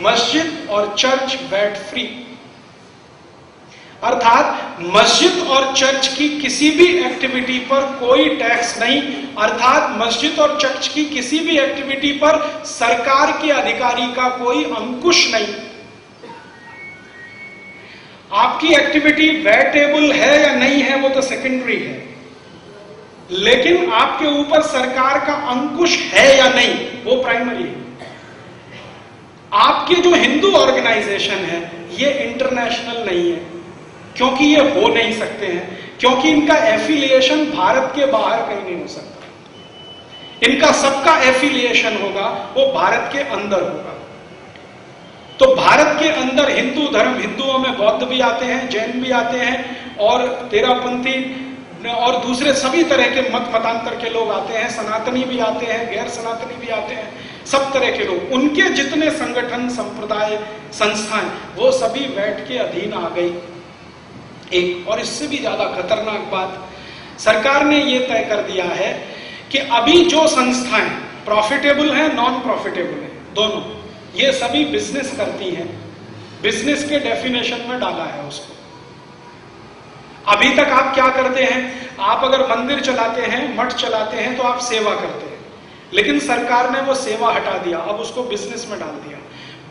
मस्जिद और चर्च वैट फ्री, अर्थात मस्जिद और चर्च की किसी भी एक्टिविटी पर कोई टैक्स नहीं, अर्थात मस्जिद और चर्च की किसी भी एक्टिविटी पर सरकार के अधिकारी का कोई अंकुश नहीं। आपकी एक्टिविटी वैटेबल है या नहीं है वो तो सेकेंडरी है, लेकिन आपके ऊपर सरकार का अंकुश है या नहीं वो प्राइमरी है। आपके जो हिंदू ऑर्गेनाइजेशन है ये इंटरनेशनल नहीं है, क्योंकि ये हो नहीं सकते हैं, क्योंकि इनका एफिलिएशन भारत के बाहर कहीं नहीं हो सकता। इनका सबका एफिलिएशन होगा वो भारत के अंदर होगा। तो भारत के अंदर हिंदू धर्म, हिंदुओं में बौद्ध भी आते हैं, जैन भी आते हैं, और तेरापंथी और दूसरे सभी तरह के मत मतांतर के लोग आते हैं, सनातनी भी आते हैं, गैर सनातनी भी आते हैं, सब तरह के लोग। उनके जितने संगठन, संप्रदाय, संस्थाएं, वो सभी वैट के अधीन आ गई। एक और इससे भी ज्यादा खतरनाक बात, सरकार ने यह तय कर दिया है कि अभी जो संस्थाएं प्रॉफिटेबल हैं, नॉन प्रॉफिटेबल हैं, दोनों, ये सभी बिजनेस करती हैं। बिजनेस के डेफिनेशन में डाला है उसको। अभी तक आप क्या करते हैं, आप अगर मंदिर चलाते हैं, मठ चलाते हैं तो आप सेवा करते हैं, लेकिन सरकार ने वो सेवा हटा दिया, अब उसको बिजनेस में डाल दिया।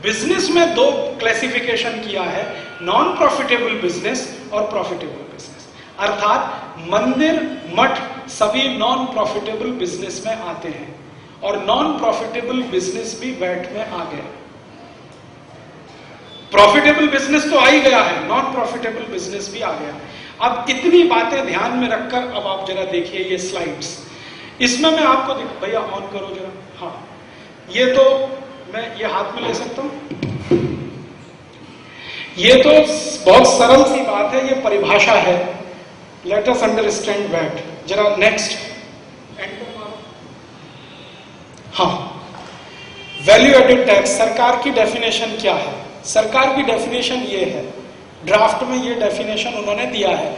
बिजनेस में 2 क्लासिफिकेशन किया है, नॉन प्रॉफिटेबल बिजनेस और प्रॉफिटेबल बिजनेस, अर्थात मंदिर, मठ सभी नॉन प्रॉफिटेबल बिजनेस में आते हैं, और नॉन प्रॉफिटेबल बिजनेस भी वैट में आ गए। प्रॉफिटेबल बिजनेस तो आ ही गया है, नॉन प्रॉफिटेबल बिजनेस भी आ गया। अब इतनी बातें ध्यान में रखकर अब आप जरा देखिए ये स्लाइड्स, इसमें मैं आपको भैया ऑन करो जरा, हाँ, ये तो मैं ये हाथ में ले सकता हूं, ये तो बहुत सरल सी बात है, ये परिभाषा है, लेट अस अंडरस्टैंड वैट। जरा नेक्स्ट एंटर मारो। हाँ, वैल्यू एडेड टैक्स, सरकार की डेफिनेशन क्या है? सरकार की डेफिनेशन ये है, ड्राफ्ट में ये डेफिनेशन उन्होंने दिया है,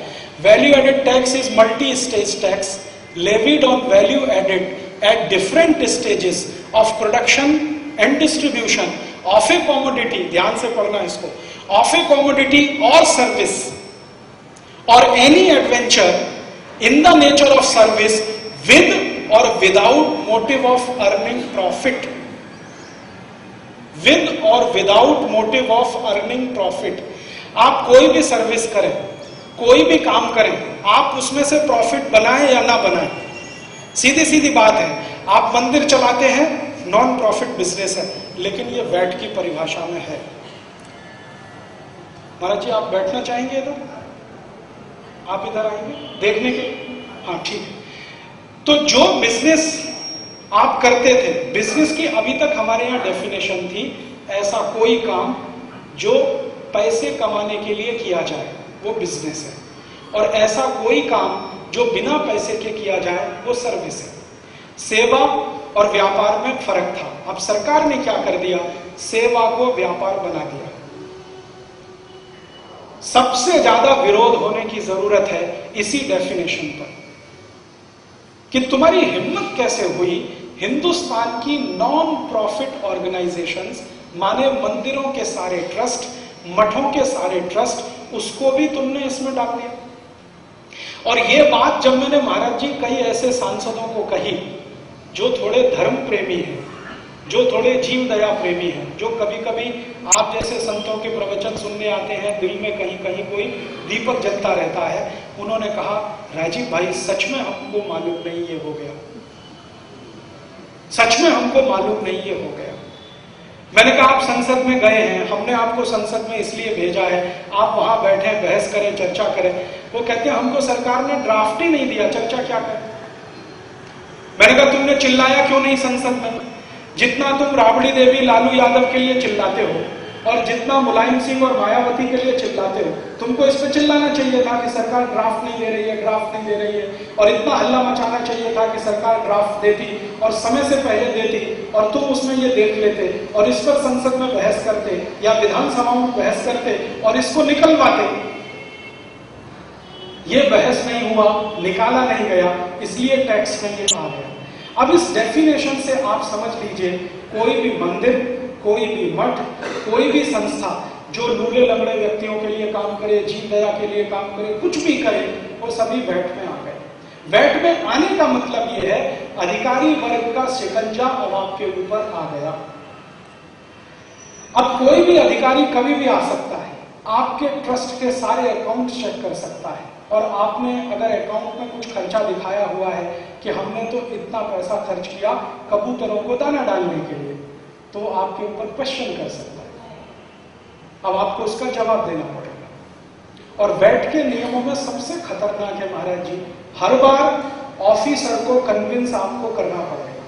value added tax is multi stage tax levied on value added at different stages of production and distribution of a commodity, ध्यान से पढ़ना इसको, of a commodity or service or any adventure in the nature of service with or without motive of earning profit, with or without motive of earning profit। आप कोई भी सर्विस करें, कोई भी काम करें, आप उसमें से प्रॉफिट बनाएं या ना बनाएं, सीधी सीधी बात है। आप मंदिर चलाते हैं, नॉन प्रॉफिट बिजनेस है, लेकिन ये वैट की परिभाषा में है। महाराज जी आप बैठना चाहेंगे इधर, आप इधर आएंगे देखने के लिए? हाँ ठीक है। तो जो बिजनेस आप करते थे, बिजनेस की अभी तक हमारे यहाँ डेफिनेशन थी, ऐसा कोई काम जो पैसे कमाने के लिए किया जाए वो बिजनेस है, और ऐसा कोई काम जो बिना पैसे के किया जाए वो सर्विस है। सेवा और व्यापार में फर्क था। अब सरकार ने क्या कर दिया, सेवा को व्यापार बना दिया। सबसे ज्यादा विरोध होने की जरूरत है इसी डेफिनेशन पर, कि तुम्हारी हिम्मत कैसे हुई हिंदुस्तान की नॉन प्रॉफिट ऑर्गेनाइजेशंस, माने मंदिरों के सारे ट्रस्ट, मठों के सारे ट्रस्ट, उसको भी तुमने इसमें डाल दिया। और ये बात जब मैंने महाराज जी कई ऐसे सांसदों को कही जो थोड़े धर्म प्रेमी हैं, जो थोड़े जीव दया प्रेमी हैं, जो कभी कभी आप जैसे संतों के प्रवचन सुनने आते हैं, दिल में कहीं कहीं कोई दीपक जलता रहता है, उन्होंने कहा राजीव भाई सच में हमको मालूम नहीं ये हो गया, सच में हमको मालूम नहीं ये हो गया। मैंने कहा आप संसद में गए हैं, हमने आपको संसद में इसलिए भेजा है, आप वहां बैठे बहस करें, चर्चा करें। वो कहते हैं हमको सरकार ने ड्राफ्ट ही नहीं दिया, चर्चा क्या करें। मैंने कहा तुमने चिल्लाया क्यों नहीं संसद में? जितना तुम राबड़ी देवी लालू यादव के लिए चिल्लाते हो और जितना मुलायम सिंह और मायावती के लिए चिल्लाते हो, तुमको इस पे चिल्लाना चाहिए था कि सरकार ड्राफ्ट नहीं दे रही है, ड्राफ्ट नहीं दे रही है, और इतना हल्ला मचाना चाहिए था कि सरकार ड्राफ्ट देती और समय से पहले देती और तुम उसमें ये देख लेते और इस पर संसद में बहस करते या विधानसभा में बहस करते और इसको निकलवाते। ये बहस नहीं हुआ, निकाला नहीं गया, इसलिए टैक्स में ये आ गया। अब इस डेफिनेशन से आप समझ लीजिए, कोई भी मंदिर, कोई भी मठ, कोई भी संस्था जो लूले लंगड़े व्यक्तियों के लिए काम करे, जीव दया के लिए काम करे, कुछ भी करे, वो सभी वैट में आ गए। वैट में आने का मतलब ये है अधिकारी वर्ग का शिकंजा अब आपके ऊपर आ गया। अब कोई भी अधिकारी कभी भी आ सकता है, आपके ट्रस्ट के सारे अकाउंट चेक कर सकता है, और आपने अगर अकाउंट में कुछ खर्चा दिखाया हुआ है कि हमने तो इतना पैसा खर्च किया कबूतरों को दाना डालने के लिए, तो आपके ऊपर क्वेश्चन कर सकता है। अब आपको उसका जवाब देना पड़ेगा। और वैट के नियमों में सबसे खतरनाक है महाराज जी, हर बार ऑफिसर को कन्विंस आपको करना पड़ेगा।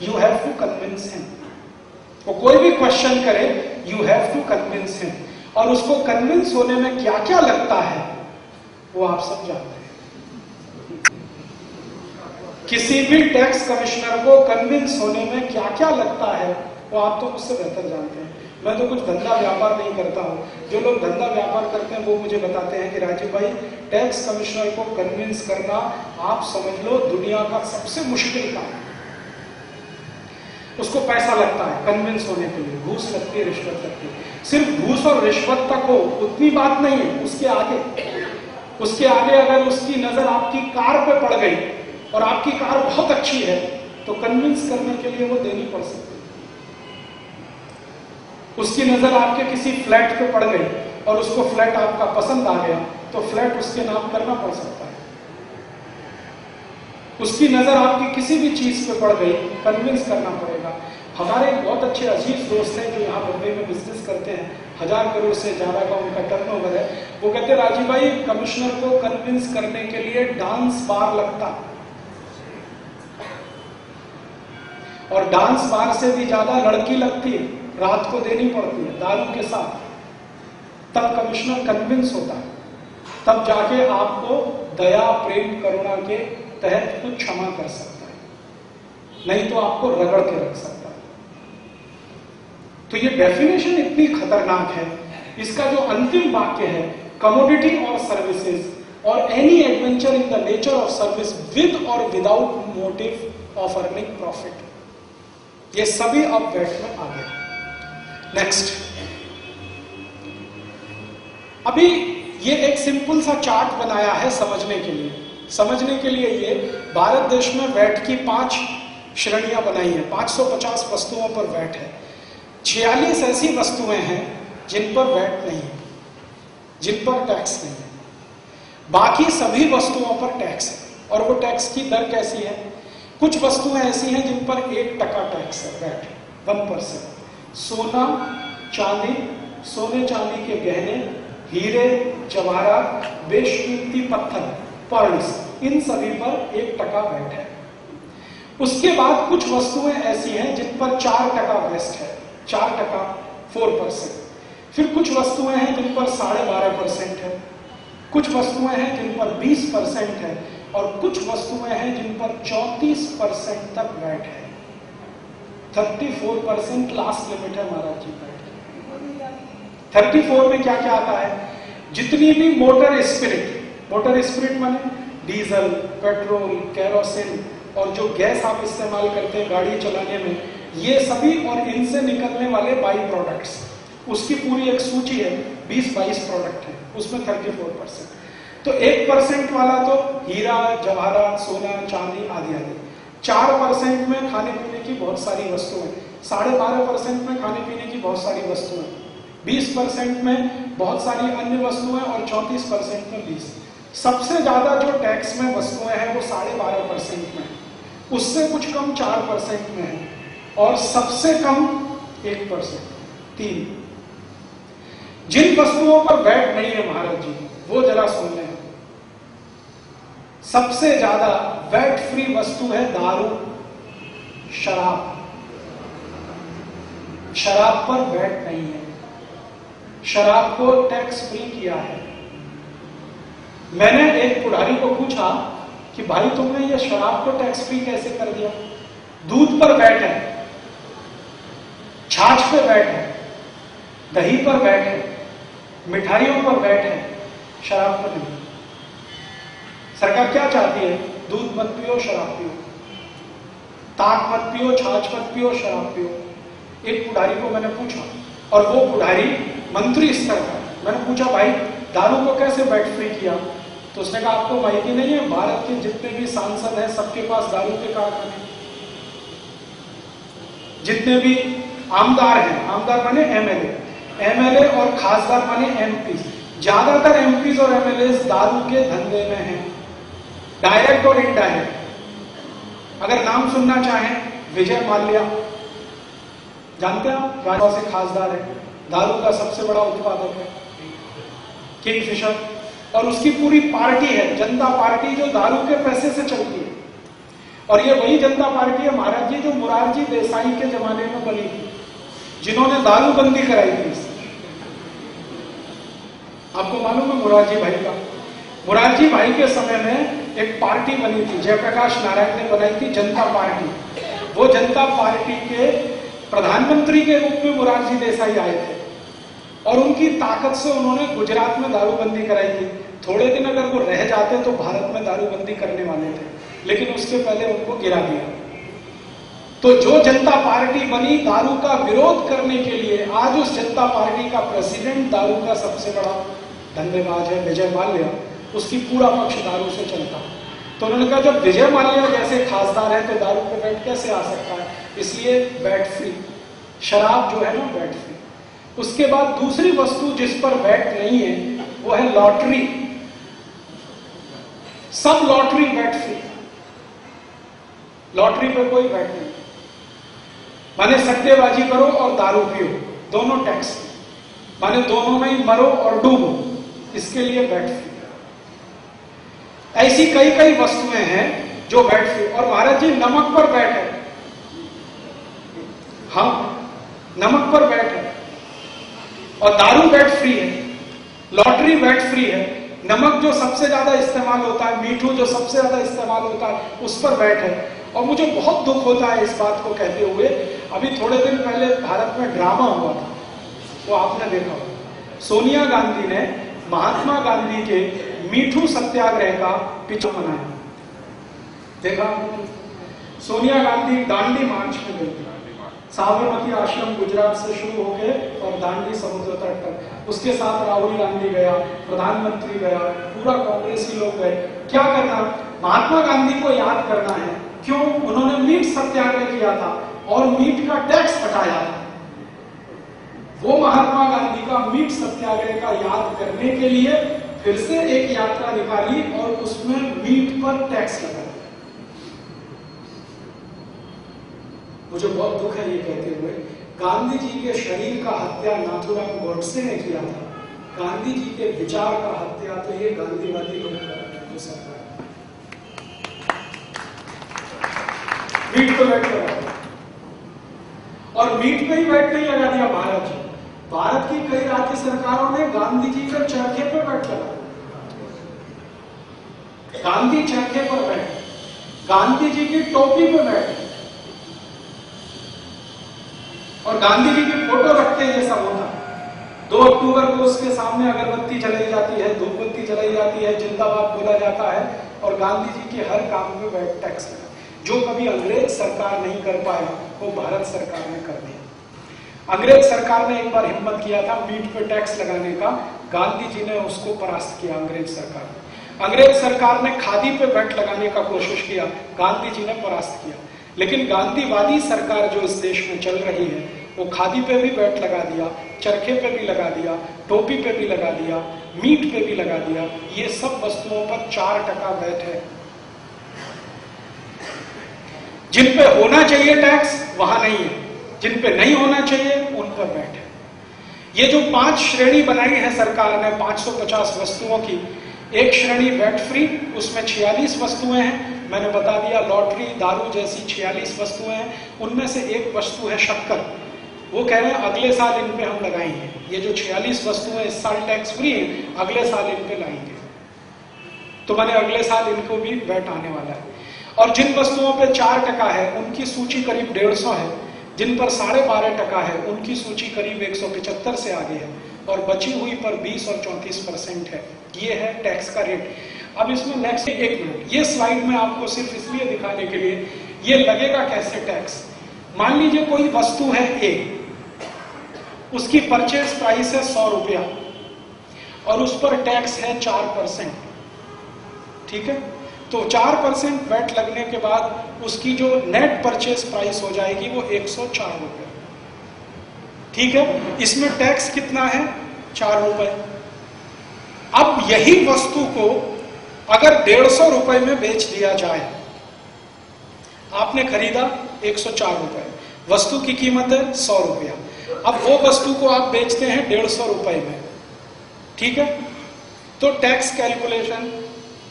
You have to convince him. वो कोई भी क्वेश्चन करे, you have to convince him. और उसको कन्विंस होने में क्या क्या लगता है वो आप सब जानते हैं। किसी भी टैक्स कमिश्नर को कन्विंस होने में क्या क्या लगता है वो आप तो मुझसे बेहतर जानते हैं। मैं तो कुछ धंधा व्यापार नहीं करता हूं। जो लोग धंधा व्यापार करते हैं वो मुझे बताते हैं कि राजीव भाई, टैक्स कमिश्नर को कन्विंस करना आप समझ लो दुनिया का सबसे मुश्किल काम। उसको पैसा लगता है कन्विंस होने के लिए, घूस लगती है, रिश्वत लगती है। सिर्फ घूस और रिश्वत तक हो उतनी बात नहीं है, उसके आगे अगर उसकी नजर आपकी कार पे पड़ गई और आपकी कार बहुत अच्छी है तो कन्विंस करने के लिए वो देनी पड़ सकती है। उसकी नजर आपके किसी फ्लैट पे पड़ गई और उसको फ्लैट आपका पसंद आ गया तो फ्लैट उसके नाम करना पड़ सकता है। उसकी नजर आपकी किसी भी चीज पे पड़ गई, कन्विंस करना पड़ेगा। हमारे एक बहुत अच्छे अजीज दोस्त हैं जो यहाँ बॉम्बे में बिजनेस करते हैं, 1000 करोड़ से ज्यादा का उनका टर्नओवर है। वो कहते हैं राजीव भाई, कमिश्नर को कन्विंस करने के लिए डांस बार लगता, और डांस बार से भी ज्यादा लड़की लगती है, रात को देनी पड़ती है दारू के साथ, तब कमिश्नर कन्विंस होता है, तब जाके आपको दया प्रेम करुणा के तहत कुछ क्षमा कर सकता है, नहीं तो आपको रगड़ के रख सकता है। तो ये डेफिनेशन इतनी खतरनाक है। इसका जो अंतिम वाक्य है, कमोडिटी और सर्विसेज और any adventure in the nature of service with और without motive of earning profit. ये सभी अब वैट में आ गए। नेक्स्ट, अभी ये एक सिंपल सा चार्ट बनाया है समझने के लिए। समझने के लिए ये भारत देश में वैट की 5 श्रेणियां बनाई है। 550 वस्तुओं पर वैट है। 46 ऐसी वस्तुएं हैं जिन पर वैट नहीं है, जिन पर टैक्स नहीं है। बाकी सभी वस्तुओं पर टैक्स है। और वो टैक्स की दर कैसी है? कुछ वस्तुएं ऐसी हैं जिन पर 1% टैक्स है, वैट 1%। सोना चांदी, सोने चांदी के गहने, हीरे जवाहरात, बेशकीमती पत्थर, पर्ल्स, इन सभी पर 1% वैट है। उसके बाद कुछ वस्तुएं ऐसी हैं जिन पर 4% वैट है, 4%, 4%। फिर कुछ वस्तुएं हैं जिन पर 12.5% है, कुछ वस्तुएं हैं जिन पर 20% है, और कुछ वस्तुएं हैं जिन पर 34% तक वैट है। 34% लास्ट लिमिट है महाराज जी वैट। 34 में क्या क्या आता है? जितनी भी मोटर स्पिरिट माने डीजल, पेट्रोल, केरोसिन और जो गैस आप इस्तेमाल करते हैं गाड़ी चलाने में, ये सभी और इनसे निकलने वाले बाई प्रोडक्ट्स, उसकी पूरी एक सूची है, 20-22 प्रोडक्ट है, उसमें 34%। तो 1% वाला तो हीरा जवाहरात, सोना चांदी आदि आदि। 4% में खाने पीने की बहुत सारी वस्तुएं, 12.5% में खाने पीने की बहुत सारी वस्तुएं, 20% में बहुत सारी अन्य वस्तुएं और 34% में 20। सबसे ज्यादा जो टैक्स में वस्तुएं हैं वो 12.5% में, उससे कुछ कम 4% में है, और सबसे कम 1%, 3। जिन वस्तुओं पर वैट नहीं है महाराज जी, वो जरा सुन लें। सबसे ज्यादा वैट फ्री वस्तु है दारू, शराब। शराब पर वैट नहीं है, शराब को टैक्स फ्री किया है। मैंने एक पुजारी को पूछा कि भाई तुमने ये शराब को टैक्स फ्री कैसे कर दिया? दूध पर वैट है, छाछ पर वैट है, दही पर वैट है, मिठाइयों पर वैट है, शराब पर नहीं। सरकार क्या चाहती है? दूध मत पियो, शराब पियो, ताक मत पियो, छाछ मत पियो, शराब पियो। एक पुजारी को मैंने पूछा, और वो पुजारी मंत्री स्तर का। मैंने पूछा भाई दारू को कैसे वैट फ्री किया? तो उसने कहा आपको माहिती नहीं है, भारत के जितने भी सांसद हैं सबके पास दारू के कारखाने, जितने भी आमदार हैं, आमदार माने एमएलए और खासदार माने एमपी, ज्यादातर एमपीज और एमएलए दारू के धंधे में हैं, डायरेक्ट और इनडायरेक्ट। अगर नाम सुनना चाहें, विजय माल्या, जानते हैं आप, राजस्थान से खासदार है, दारू का सबसे बड़ा उत्पादक है, किंगफिशर, और उसकी पूरी पार्टी है जनता पार्टी, जो दारू के पैसे से चलती है। और ये वही जनता पार्टी है महाराज जी जो मोरारजी देसाई के जमाने में बनी थी, जिन्होंने दारू बंदी कराई थी। आपको मालूम है मोरारजी भाई का? मोरारजी भाई के समय में एक पार्टी बनी थी, जयप्रकाश नारायण ने बनाई थी, जनता पार्टी। वो जनता पार्टी के प्रधानमंत्री के रूप में मोरारजी देसाई आए थे, और उनकी ताकत से उन्होंने गुजरात में दारूबंदी कराई थी। थोड़े दिन अगर वो रह जाते तो भारत में दारूबंदी करने वाले थे, लेकिन उसके पहले उनको गिरा दिया। तो जो जनता पार्टी बनी दारू का विरोध करने के लिए, आज उस जनता पार्टी का प्रेसिडेंट दारू का सबसे बड़ा धंधेबाज है, विजय माल्या। उसकी पूरा पक्ष दारू से चलता। तो उन्होंने कहा जब विजय माल्या जैसे खासदार है तो दारू पे वैट कैसे आ सकता है? इसलिए वैट फ्री शराब जो है ना, वैट फ्री। उसके बाद दूसरी वस्तु जिस पर वैट नहीं है वो है लॉटरी। सब लॉटरी वैट फ्री, लॉटरी पे कोई वैट नहीं। माने सट्टेबाजी करो और दारू पियो, दोनों टैक्स, माने दोनों में ही मरो और डूबो, इसके लिए वैट फ्री। ऐसी कई कई वस्तुएं हैं जो वैट फ्री। और महाराज जी नमक पर वैट है, हाँ नमक पर वैट है, और दारू वैट फ्री है, लॉटरी वैट फ्री है, नमक जो सबसे ज्यादा इस्तेमाल होता है, मीठू जो सबसे ज्यादा इस्तेमाल होता है, उस पर वैट है। और मुझे बहुत दुख होता है इस बात को कहते हुए, अभी थोड़े दिन पहले भारत में ड्रामा हुआ था, वो आपने देखा होगा। सोनिया गांधी ने महात्मा गांधी के मीठू सत्याग्रह का पिक्चर बनाया, देखा? सोनिया गांधी दांडी मार्च में गई थी, साबरमती आश्रम गुजरात से शुरू होके और दांडी समुद्र तट तक। उसके साथ राहुल गांधी गया, प्रधानमंत्री गया, पूरा कांग्रेसी लोग गए। क्या करना? महात्मा गांधी को याद करना है। क्यों? उन्होंने मीट सत्याग्रह किया था और मीट का टैक्स हटाया था। वो महात्मा गांधी का मीट सत्याग्रह का याद करने के लिए फिर से एक यात्रा निकाली और उसमें मीट पर टैक्स लगा। मुझे बहुत दुख है ये कहते हुए, गांधी जी के शरीर का हत्या नाथुराम गोडसे ने किया था, गांधी जी के विचार का हत्या तो ये गांधीवादी लोग कर रहे हैं। सरकार मीट पर बैठ लगा और मीट पे ही बैठ नहीं लगा दिया भारत जी। भारत की कई राज्य सरकारों ने गांधी जी के चरखे पर बैठ लगा, गांधी चरखे पर बैठ, गांधी जी की टोपी पर बैठ और गांधी जी की फोटो रखते हैं। ये सब होता 2 अक्टूबर को उसके सामने अगरबत्ती जलाई जाती है, धूपबत्ती जलाई जाती है, जिंदाबाद बोला जाता है और गांधी जी के हर काम में वैट टैक्स लगा। जो कभी अंग्रेज सरकार नहीं कर पाया वो भारत सरकार ने कर दिया। अंग्रेज सरकार ने एक बार हिम्मत किया था मीट पे टैक्स लगाने का, गांधी जी ने उसको परास्त किया। अंग्रेज सरकार ने खादी पे वैट लगाने का कोशिश किया, गांधी जी ने परास्त किया। लेकिन गांधीवादी सरकार जो इस देश में चल रही है वो खादी पे भी वैट लगा दिया, चरखे पे भी लगा दिया, टोपी पे भी लगा दिया, मीट पे भी लगा दिया। ये सब वस्तुओं पर 4% वैट है। जिन पे होना चाहिए टैक्स वहां नहीं है, जिन पे नहीं होना चाहिए उन पर वैट है। ये जो 5 श्रेणी बनाई है सरकार ने 550 वस्तुओं की, एक श्रेणी वैट फ्री, उसमें 46 वस्तुएं हैं। मैंने बता दिया लॉटरी, दारू जैसी 46 वस्तुएं हैं। उनमें से एक वस्तु है शक्कर। वो कह रहे हैं अगले साल इन पे हम लगाएंगे। ये जो 46 वस्तुएं इस साल टैक्स फ्री है, अगले साल इन पे लाएंगे, तो मैंने अगले साल इनको भी वैट आने वाला है। और जिन वस्तुओं पे 4% है उनकी सूची करीब 150 है, जिन पर 12.5% है उनकी सूची करीब 175 से आगे है और बची हुई पर 20 और 34% है। ये है टैक्स का रेट। अब इसमें नेक्स्ट 1 मिनट, ये स्लाइड में आपको सिर्फ इसलिए दिखाने के लिए, ये लगेगा कैसे टैक्स। मान लीजिए कोई वस्तु है ए, उसकी परचेज प्राइस है 100 रुपया और उस पर टैक्स है 4%। ठीक है, तो 4% वैट लगने के बाद उसकी जो नेट परचेज प्राइस हो जाएगी वो 104 रुपये। ठीक है, इसमें टैक्स कितना है? 4 रुपए। अब यही वस्तु को अगर 150 रुपए में बेच दिया जाए, आपने खरीदा 104 रुपए, वस्तु की कीमत है 100 रुपया। अब वो वस्तु को आप बेचते हैं 150 रुपए में। ठीक है, तो टैक्स कैलकुलेशन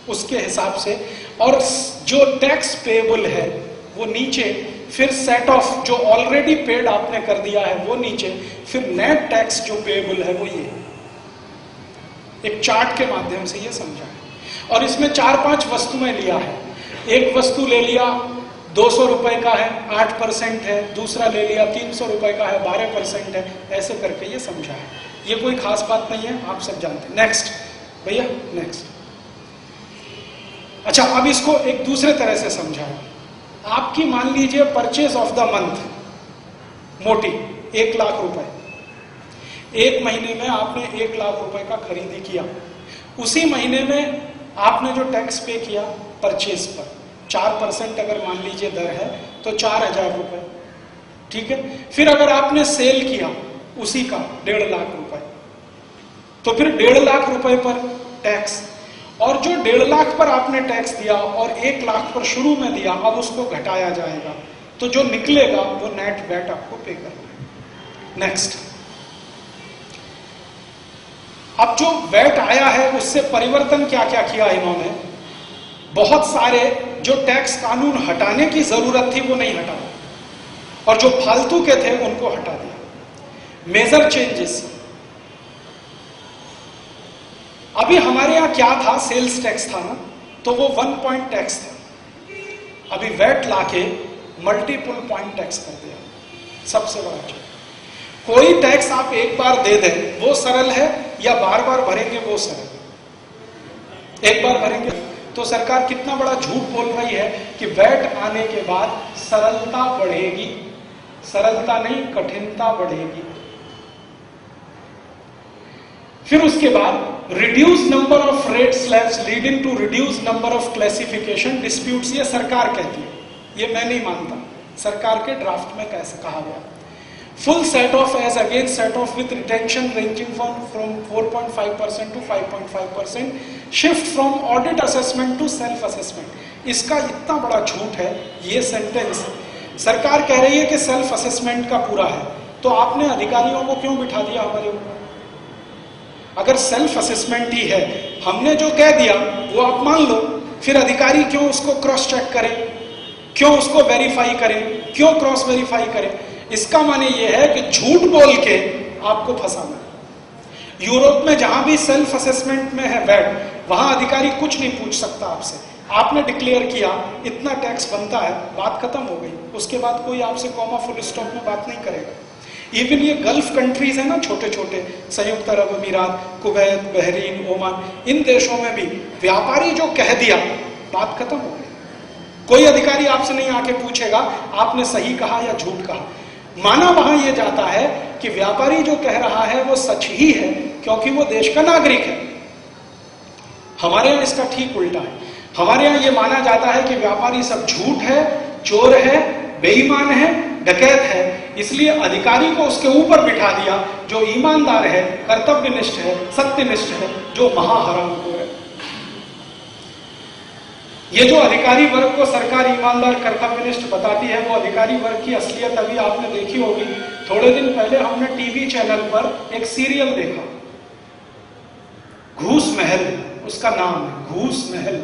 उसके हिसाब से, और जो टैक्स पेएबल है वो नीचे, फिर सेट ऑफ जो ऑलरेडी पेड आपने कर दिया है वो नीचे, फिर नेट टैक्स जो पेएबल है वो ये। एक चार्ट के माध्यम से ये समझा है। और इसमें 4-5 वस्तुएं लिया है। एक वस्तु ले लिया 200 रुपए का है, 8% है, दूसरा ले लिया 300 रुपए का है, 12% है, ऐसे करके ये समझा है। ये कोई खास बात नहीं है, आप सब जानते हैं। नेक्स्ट भैया, नेक्स्ट। अच्छा, अब इसको एक दूसरे तरह से समझाओ। आपकी मान लीजिए परचेज ऑफ द मंथ मोटी 1 लाख रुपए, 1 महीने में आपने 1 लाख रुपए का खरीदी किया। उसी महीने में आपने जो टैक्स पे किया परचेज पर 4% अगर मान लीजिए दर है तो 4000 रुपए। ठीक है, फिर अगर आपने सेल किया उसी का 1.5 लाख रुपए, तो फिर 1.5 लाख रुपए पर टैक्स, और जो 1.5 लाख पर आपने टैक्स दिया और 1 लाख पर शुरू में दिया, अब उसको घटाया जाएगा, तो जो निकलेगा वो नेट वैट आपको पे करना है। नेक्स्ट, अब जो वैट आया है उससे परिवर्तन क्या क्या किया इन्होंने। बहुत सारे जो टैक्स कानून हटाने की जरूरत थी वो नहीं हटा, और जो फालतू के थे उनको हटा दिया। मेजर चेंजेस, अभी हमारे यहां क्या था, सेल्स टैक्स था ना, तो वो 1 पॉइंट टैक्स था। अभी वैट लाके मल्टीपल पॉइंट टैक्स कर दिया। सबसे बड़ा चीज, कोई टैक्स आप एक बार दे दें वो सरल है, या बार बार भरेंगे वो सरल। एक बार भरेंगे तो सरकार कितना बड़ा झूठ बोल रही है कि वैट आने के बाद सरलता बढ़ेगी। सरलता नहीं, कठिनता बढ़ेगी। फिर उसके बाद reduce number of rate slabs leading to reduce number of classification disputes, ये सरकार कहती है, ये मैं नहीं मानता, सरकार के ड्राफ्ट में कैसे कहा गया। Full set off as against set off with retention ranging from 4.5% to 5.5%, shift from audit assessment to self assessment. इसका इतना बड़ा झूठ है ये सेंटेंस। सरकार कह रही है कि सेल्फ असेसमेंट का पूरा है, तो आपने अधिकारियों को क्यों बिठा दिया हमारे ऊपर? अगर सेल्फ असेसमेंट ही है, हमने जो कह दिया वो आप मान लो, फिर अधिकारी क्यों उसको क्रॉस चेक करें, क्यों उसको वेरीफाई करें, क्यों क्रॉस वेरीफाई करें? इसका माने ये है कि झूठ बोल के आपको फंसाना। यूरोप में जहां भी सेल्फ असेसमेंट में है वैट, वहां अधिकारी कुछ नहीं पूछ सकता आपसे। आपने डिक्लेयर किया इतना टैक्स बनता है, बात खत्म हो गई। उसके बाद कोई आपसे कॉमा फुल स्टॉप में बात नहीं करेगा। इवन ये गल्फ कंट्रीज है ना, छोटे छोटे, संयुक्त अरब अमीरात, कुवैत, बहरीन, ओमान, इन देशों में भी व्यापारी जो कह दिया बात खत्म हो गई। कोई अधिकारी आपसे नहीं आके पूछेगा आपने सही कहा या झूठ कहा। माना वहां यह जाता है कि व्यापारी जो कह रहा है वो सच ही है, क्योंकि वो देश का नागरिक है। हमारे यहां इसका ठीक उल्टा है। हमारे यहां यह माना जाता है कि व्यापारी सब झूठ है, चोर है, बेईमान है, डकैत है, इसलिए अधिकारी को उसके ऊपर बिठा दिया जो ईमानदार है, कर्तव्यनिष्ठ है, सत्यनिष्ठ है, जो महाहरामखोर है। ये जो अधिकारी वर्ग को सरकार ईमानदार कर्तव्यनिष्ठ बताती है, वो अधिकारी वर्ग की असलियत अभी आपने देखी होगी। थोड़े दिन पहले हमने टीवी चैनल पर एक सीरियल देखा, घूस महल उसका नाम है, घूस महल,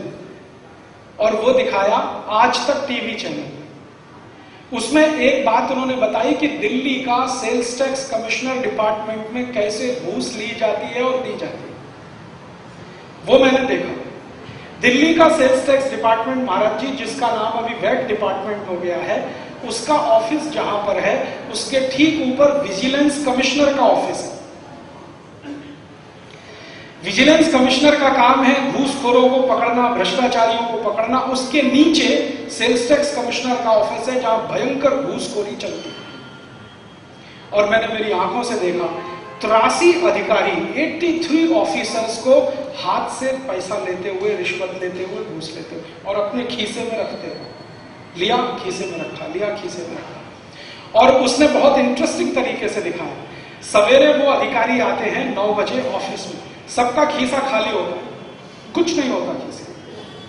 और वो दिखाया आज तक टीवी चैनल। उसमें एक बात उन्होंने बताई कि दिल्ली का सेल्स टैक्स कमिश्नर डिपार्टमेंट में कैसे घूस ली जाती है और दी जाती है, वो मैंने देखा। दिल्ली का सेल्स टैक्स डिपार्टमेंट, महाराज जी, जिसका नाम अभी वैट डिपार्टमेंट हो गया है, उसका ऑफिस जहां पर है उसके ठीक ऊपर विजिलेंस कमिश्नर का ऑफिस है। विजिलेंस कमिश्नर का काम है घूसखोरों को पकड़ना, भ्रष्टाचारियों को पकड़ना। उसके नीचे सेल्स टैक्स कमिश्नर का ऑफिस है जहां भयंकर घूसखोरी चलती है। और मैंने मेरी आंखों से देखा 83 अधिकारी, 83 ऑफिसर्स को हाथ से पैसा लेते हुए, रिश्वत लेते हुए, घूस लेते हुए और अपने खीसे में रखते हुए। लिया खीसे में रखा, लिया खीसे में रखा। और उसने बहुत इंटरेस्टिंग तरीके से दिखाया। सवेरे वो अधिकारी आते हैं 9 बजे ऑफिस में, सबका खीसा खाली होता है, कुछ नहीं होता खीसे,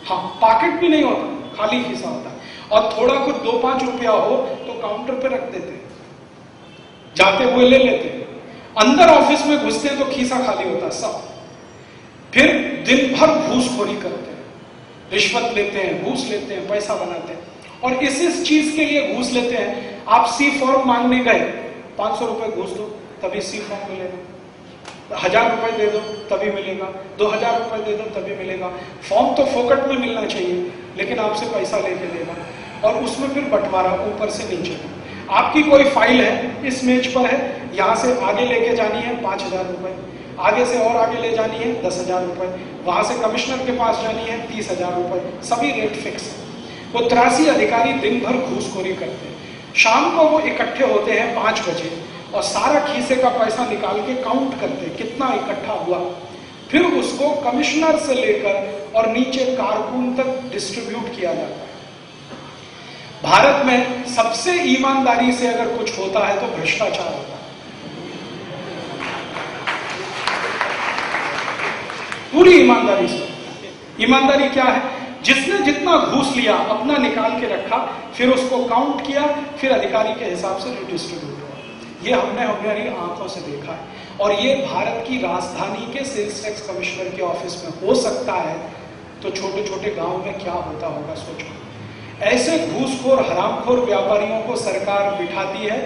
हाँ पॉकेट भी नहीं होता, खाली खीसा होता है। और थोड़ा कुछ 2-5 रुपया हो तो काउंटर पे रख देते हैं, जाते हुए ले लेते हैं। अंदर ऑफिस में घुसते हैं तो खीसा खाली होता है सब। फिर दिन भर घूसखोरी करते हैं, रिश्वत लेते हैं, घूस लेते हैं, पैसा बनाते हैं। और इस चीज के लिए घूस लेते हैं। आप सी फॉर्म मांगने गए, 500 रुपए घूस दो तभी सी फॉर्म मिलेगा, 1000 रुपए दे दो तभी मिलेगा, 2000 रुपए दे दो तभी मिलेगा। फॉर्म तो फोकट में मिलना चाहिए, लेकिन आपसे पैसा लेके देगा। और उसमें फिर बंटवारा ऊपर से नीचे। आपकी कोई फाइल है, इस मेज पर है, यहां से आगे लेके जानी है 5000 रुपए, आगे से और आगे ले जानी है 10,000 रुपए, वहां से कमिश्नर के पास जानी है 30,000 रुपए, सभी रेट फिक्स है। वो 83 अधिकारी दिन भर घूसखोरी करते हैं। शाम को वो इकट्ठे होते हैं 5 बजे और सारा खीसे का पैसा निकाल के काउंट करते हैं कितना इकट्ठा हुआ। फिर उसको कमिश्नर से लेकर और नीचे कारकुन तक डिस्ट्रीब्यूट किया जाता है। भारत में सबसे ईमानदारी से अगर कुछ होता है तो भ्रष्टाचार होता है, पूरी ईमानदारी से। ईमानदारी क्या है? जिसने जितना घूस लिया अपना निकाल के रखा, फिर उसको काउंट किया, फिर अधिकारी के हिसाब से रिडिस्ट्रीब्यूट हुआ। ये हमने हमारी आंखों से देखा है। और ये भारत की राजधानी के सेल्स टैक्स कमिश्नर के ऑफिस में हो सकता है, तो छोटे छोटे गांव में क्या होता होगा सोचो। ऐसे घूसखोर हरामखोर व्यापारियों को सरकार बिठाती है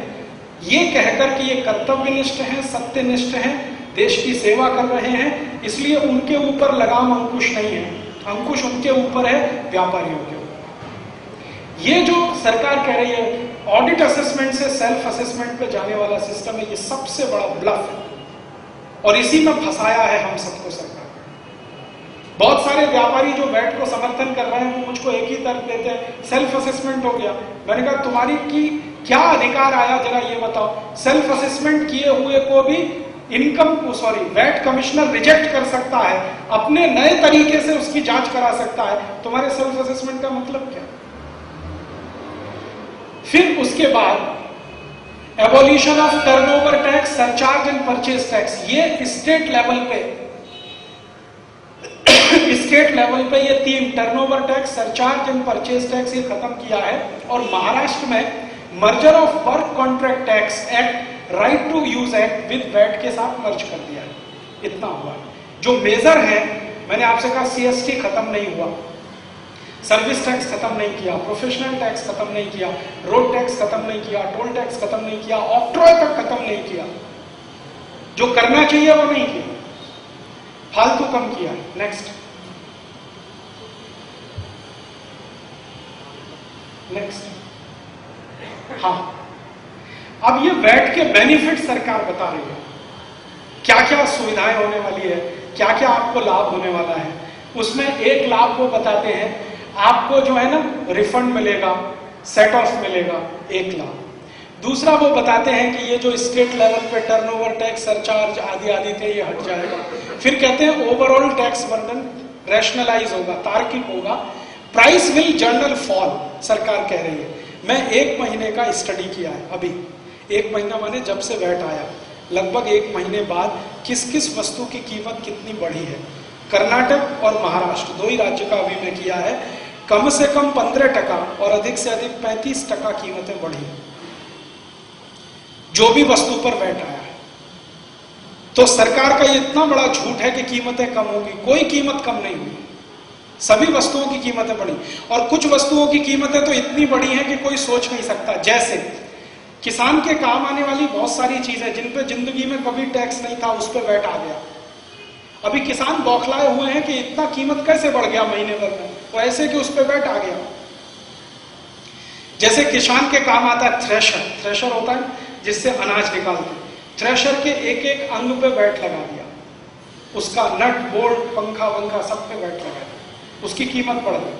ये कहकर कि ये कर्तव्यनिष्ठ हैं, सत्यनिष्ठ हैं, देश की सेवा कर रहे हैं, इसलिए उनके ऊपर लगाम अंकुश नहीं है, अंकुश उनके ऊपर है व्यापारियों के ऊपर। ये जो सरकार कह रही है ऑडिट असेसमेंट से सेल्फ असेसमेंट पे जाने वाला सिस्टम है, ये सबसे बड़ा ब्लफ है और इसी में फंसाया है हम सबको सरकार। बहुत सारे व्यापारी जो वैट को समर्थन कर रहे हैं वो मुझको एक ही तर्क देते हैं, सेल्फ असेसमेंट हो गया। मैंने कहा तुम्हारी की क्या अधिकार आया जरा ये बताओ? सेल्फ असेसमेंट किए हुए को भी वैट कमिश्नर रिजेक्ट कर सकता है, अपने नए तरीके से उसकी जांच करा सकता है। तुम्हारे सेल्फ असेसमेंट का मतलब क्या? फिर उसके बाद abolition of turnover tax, surcharge and purchase tax, ये स्टेट लेवल पे ये तीन, turnover tax, surcharge and purchase tax, ये खत्म किया है। और महाराष्ट्र में merger of work contract tax act, right to use act with VAT के साथ मर्ज कर दिया है। इतना हुआ। जो मेजर है, मैंने आपसे कहा सीएसटी खत्म नहीं हुआ, सर्विस टैक्स खत्म नहीं किया, प्रोफेशनल टैक्स खत्म नहीं किया, रोड टैक्स खत्म नहीं किया, टोल टैक्स खत्म नहीं किया, ऑक्ट्रॉय तक खत्म नहीं किया। जो करना चाहिए वो नहीं किया, फालतू कम किया। नेक्स्ट हाँ, अब ये वैट के बेनिफिट सरकार बता रही है, क्या क्या सुविधाएं होने वाली है, क्या क्या आपको लाभ होने वाला है। उसमें एक लाभ वो बताते हैं, आपको जो है ना रिफंड मिलेगा, सेट ऑफ मिलेगा, एक लाभ। दूसरा वो बताते हैं कि ये जो स्टेट लेवल पे टर्नओवर टैक्स, सरचार्ज आदि आदि थे, ये हट जाएगा। फिर कहते हैं ओवरऑल टैक्स बर्डन रैशनलाइज होगा, तार्किक होगा। प्राइस विल जनरल फॉल, सरकार कह रही है। मैं 1 महीने का स्टडी किया है अभी, 1 महीना माने जब से वैट आया, लगभग 1 महीने बाद किस किस वस्तु की कीमत कितनी बढ़ी है। कर्नाटक और महाराष्ट्र, 2 ही राज्य का अभी मैं किया है। कम से कम 15% और अधिक से अधिक 35% कीमतें बढ़ी, जो भी वस्तु पर वैट आया है। तो सरकार का ये इतना बड़ा झूठ है कि कीमतें कम होगी, कोई कीमत कम नहीं हुई, सभी वस्तुओं की कीमतें बढ़ी। और कुछ वस्तुओं की कीमतें तो इतनी बढ़ी हैं कि कोई सोच नहीं सकता। जैसे किसान के काम आने वाली बहुत सारी चीजें जिन पे जिंदगी में कभी टैक्स नहीं था, उस पर वैट आ गया। अभी किसान बौखलाए हुए हैं कि इतना कीमत कैसे बढ़ गया महीने भर में, तो ऐसे कि उस पर वैट आ गया। जैसे किसान के काम आता है थ्रेशर होता है जिससे अनाज निकालते हैं, थ्रेशर के एक एक अंग पे वैट लगा दिया, उसका नट बोल्ट पंखा वंखा सब पे वैट लगा दिया, उसकी कीमत बढ़ गई,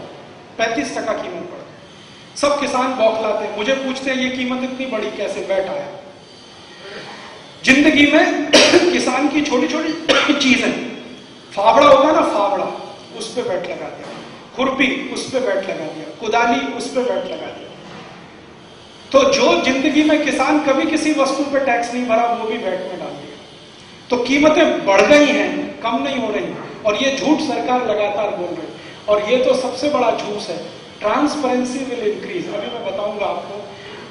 35% कीमत बढ़ गई। सब किसान बौखलाते हैं, मुझे पूछते हैं ये कीमत इतनी बड़ी कैसे, वैट आया। जिंदगी में किसान की छोटी छोटी चीजें, फावड़ा होता है ना, फावड़ा, उस पे वैट लगा दिया, खुरपी उस पे वैट लगा दिया, कुदाली उस पे वैट लगा दिया। तो जो जिंदगी में किसान कभी किसी वस्तु पे टैक्स नहीं भरा, वो भी वैट में डाल दिया। तो कीमतें बढ़ गई हैं, कम नहीं हो रही। और ये झूठ सरकार लगातार बोल रही है। और ये तो सबसे बड़ा झूठ है। ट्रांसपेरेंसी विल इंक्रीज, अभी मैं बताऊंगा आपको।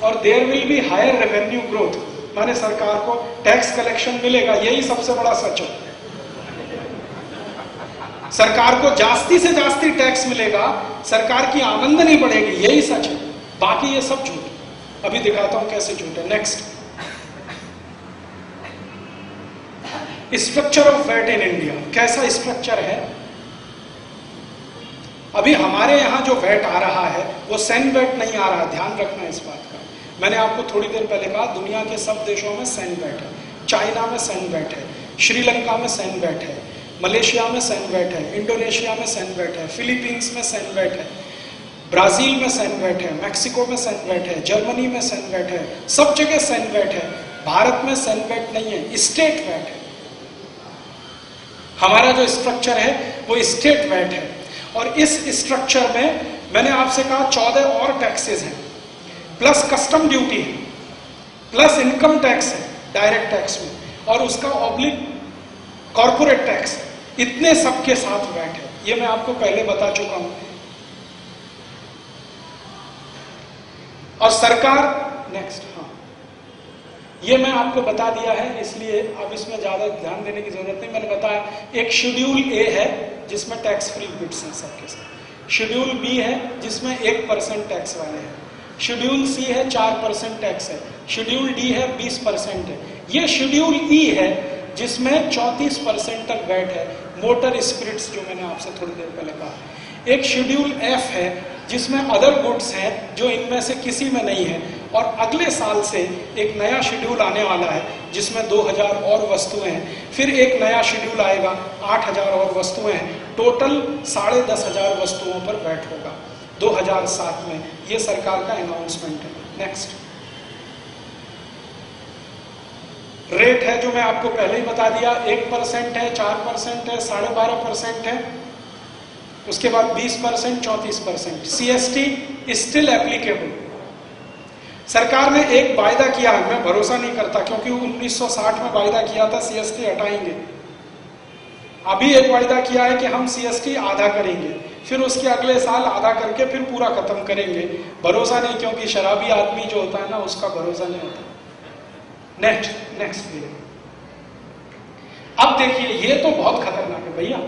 और there will be higher revenue growth, माने सरकार को टैक्स कलेक्शन मिलेगा, यही सबसे बड़ा सच है। सरकार को जास्ती से जास्ती टैक्स मिलेगा, सरकार की आमदनी बढ़ेगी, यही सच है। बाकी ये सब झूठ। अभी दिखाता हूं कैसे झूठ है। Next, structure of VAT in India. कैसा स्ट्रक्चर है? अभी हमारे यहां जो वैट आ रहा है वो सैंड वैट नहीं आ रहा, ध्यान रखना इस बात का। मैंने आपको थोड़ी देर पहले कहा दुनिया के सब देशों में सैंड वैट है। चाइना में सैंड वैट है, श्रीलंका में सैंड वैट है, मलेशिया में सैंड वैट है, इंडोनेशिया में सैंड वैट है, फिलीपींस में सैंड वैट है, ब्राजील में सैंड वैट है, मैक्सिको में सैंड वैट है, जर्मनी में सैंड वैट है, सब जगह सैंड वैट है। भारत में सैंड वैट नहीं है, स्टेट वैट है। हमारा जो स्ट्रक्चर है वो स्टेट वैट है। और इस स्ट्रक्चर में मैंने आपसे कहा 14 और टैक्सेस हैं, प्लस कस्टम ड्यूटी है, प्लस इनकम टैक्स है डायरेक्ट टैक्स में, और उसका ऑब्लिक कॉर्पोरेट टैक्स, इतने सबके साथ वैट है। ये मैं आपको पहले बता चुका हूं। और सरकार, नेक्स्ट, हाँ, ये मैं आपको बता दिया है, इसलिए अब इसमें ज्यादा ध्यान देने की जरूरत नहीं। मैंने बताया एक शेड्यूल ए है जिसमें टैक्स फ्री गुड्स हैं सबके साथ, शेड्यूल बी है जिसमें 1% टैक्स वाले हैं, शेड्यूल सी है 4% टैक्स है, शेड्यूल डी है 20% है, ये शेड्यूल ई है जिसमें 34% तक वैट है, मोटर स्पिरिट्स जो मैंने आपसे थोड़ी देर पहले कहा। एक शेड्यूल एफ है जिसमें अदर गुड्स हैं जो इनमें से किसी में नहीं है। और अगले साल से एक नया शेड्यूल आने वाला है जिसमें 2000 और वस्तुएं हैं, फिर एक नया शेड्यूल आएगा 8000 और वस्तुएं हैं, टोटल 10,500 वस्तुओं पर वैट होगा 2007 में। ये सरकार का अनाउंसमेंट है। नेक्स्ट रेट है जो मैं आपको पहले ही बता दिया, 1% है, 4% है, 12.5% है, उसके बाद 20%, 34%। CST still applicable. सरकार ने एक वायदा किया, मैं भरोसा नहीं करता क्योंकि 1960 में वायदा किया था CST हटाएंगे। अभी एक वायदा किया है कि हम CST आधा करेंगे, फिर उसके अगले साल आधा करके फिर पूरा खत्म करेंगे। भरोसा नहीं, क्योंकि शराबी आदमी जो होता है ना उसका भरोसा नहीं होता। Next please. अब देखिए ये तो बहुत खतरनाक है भैया,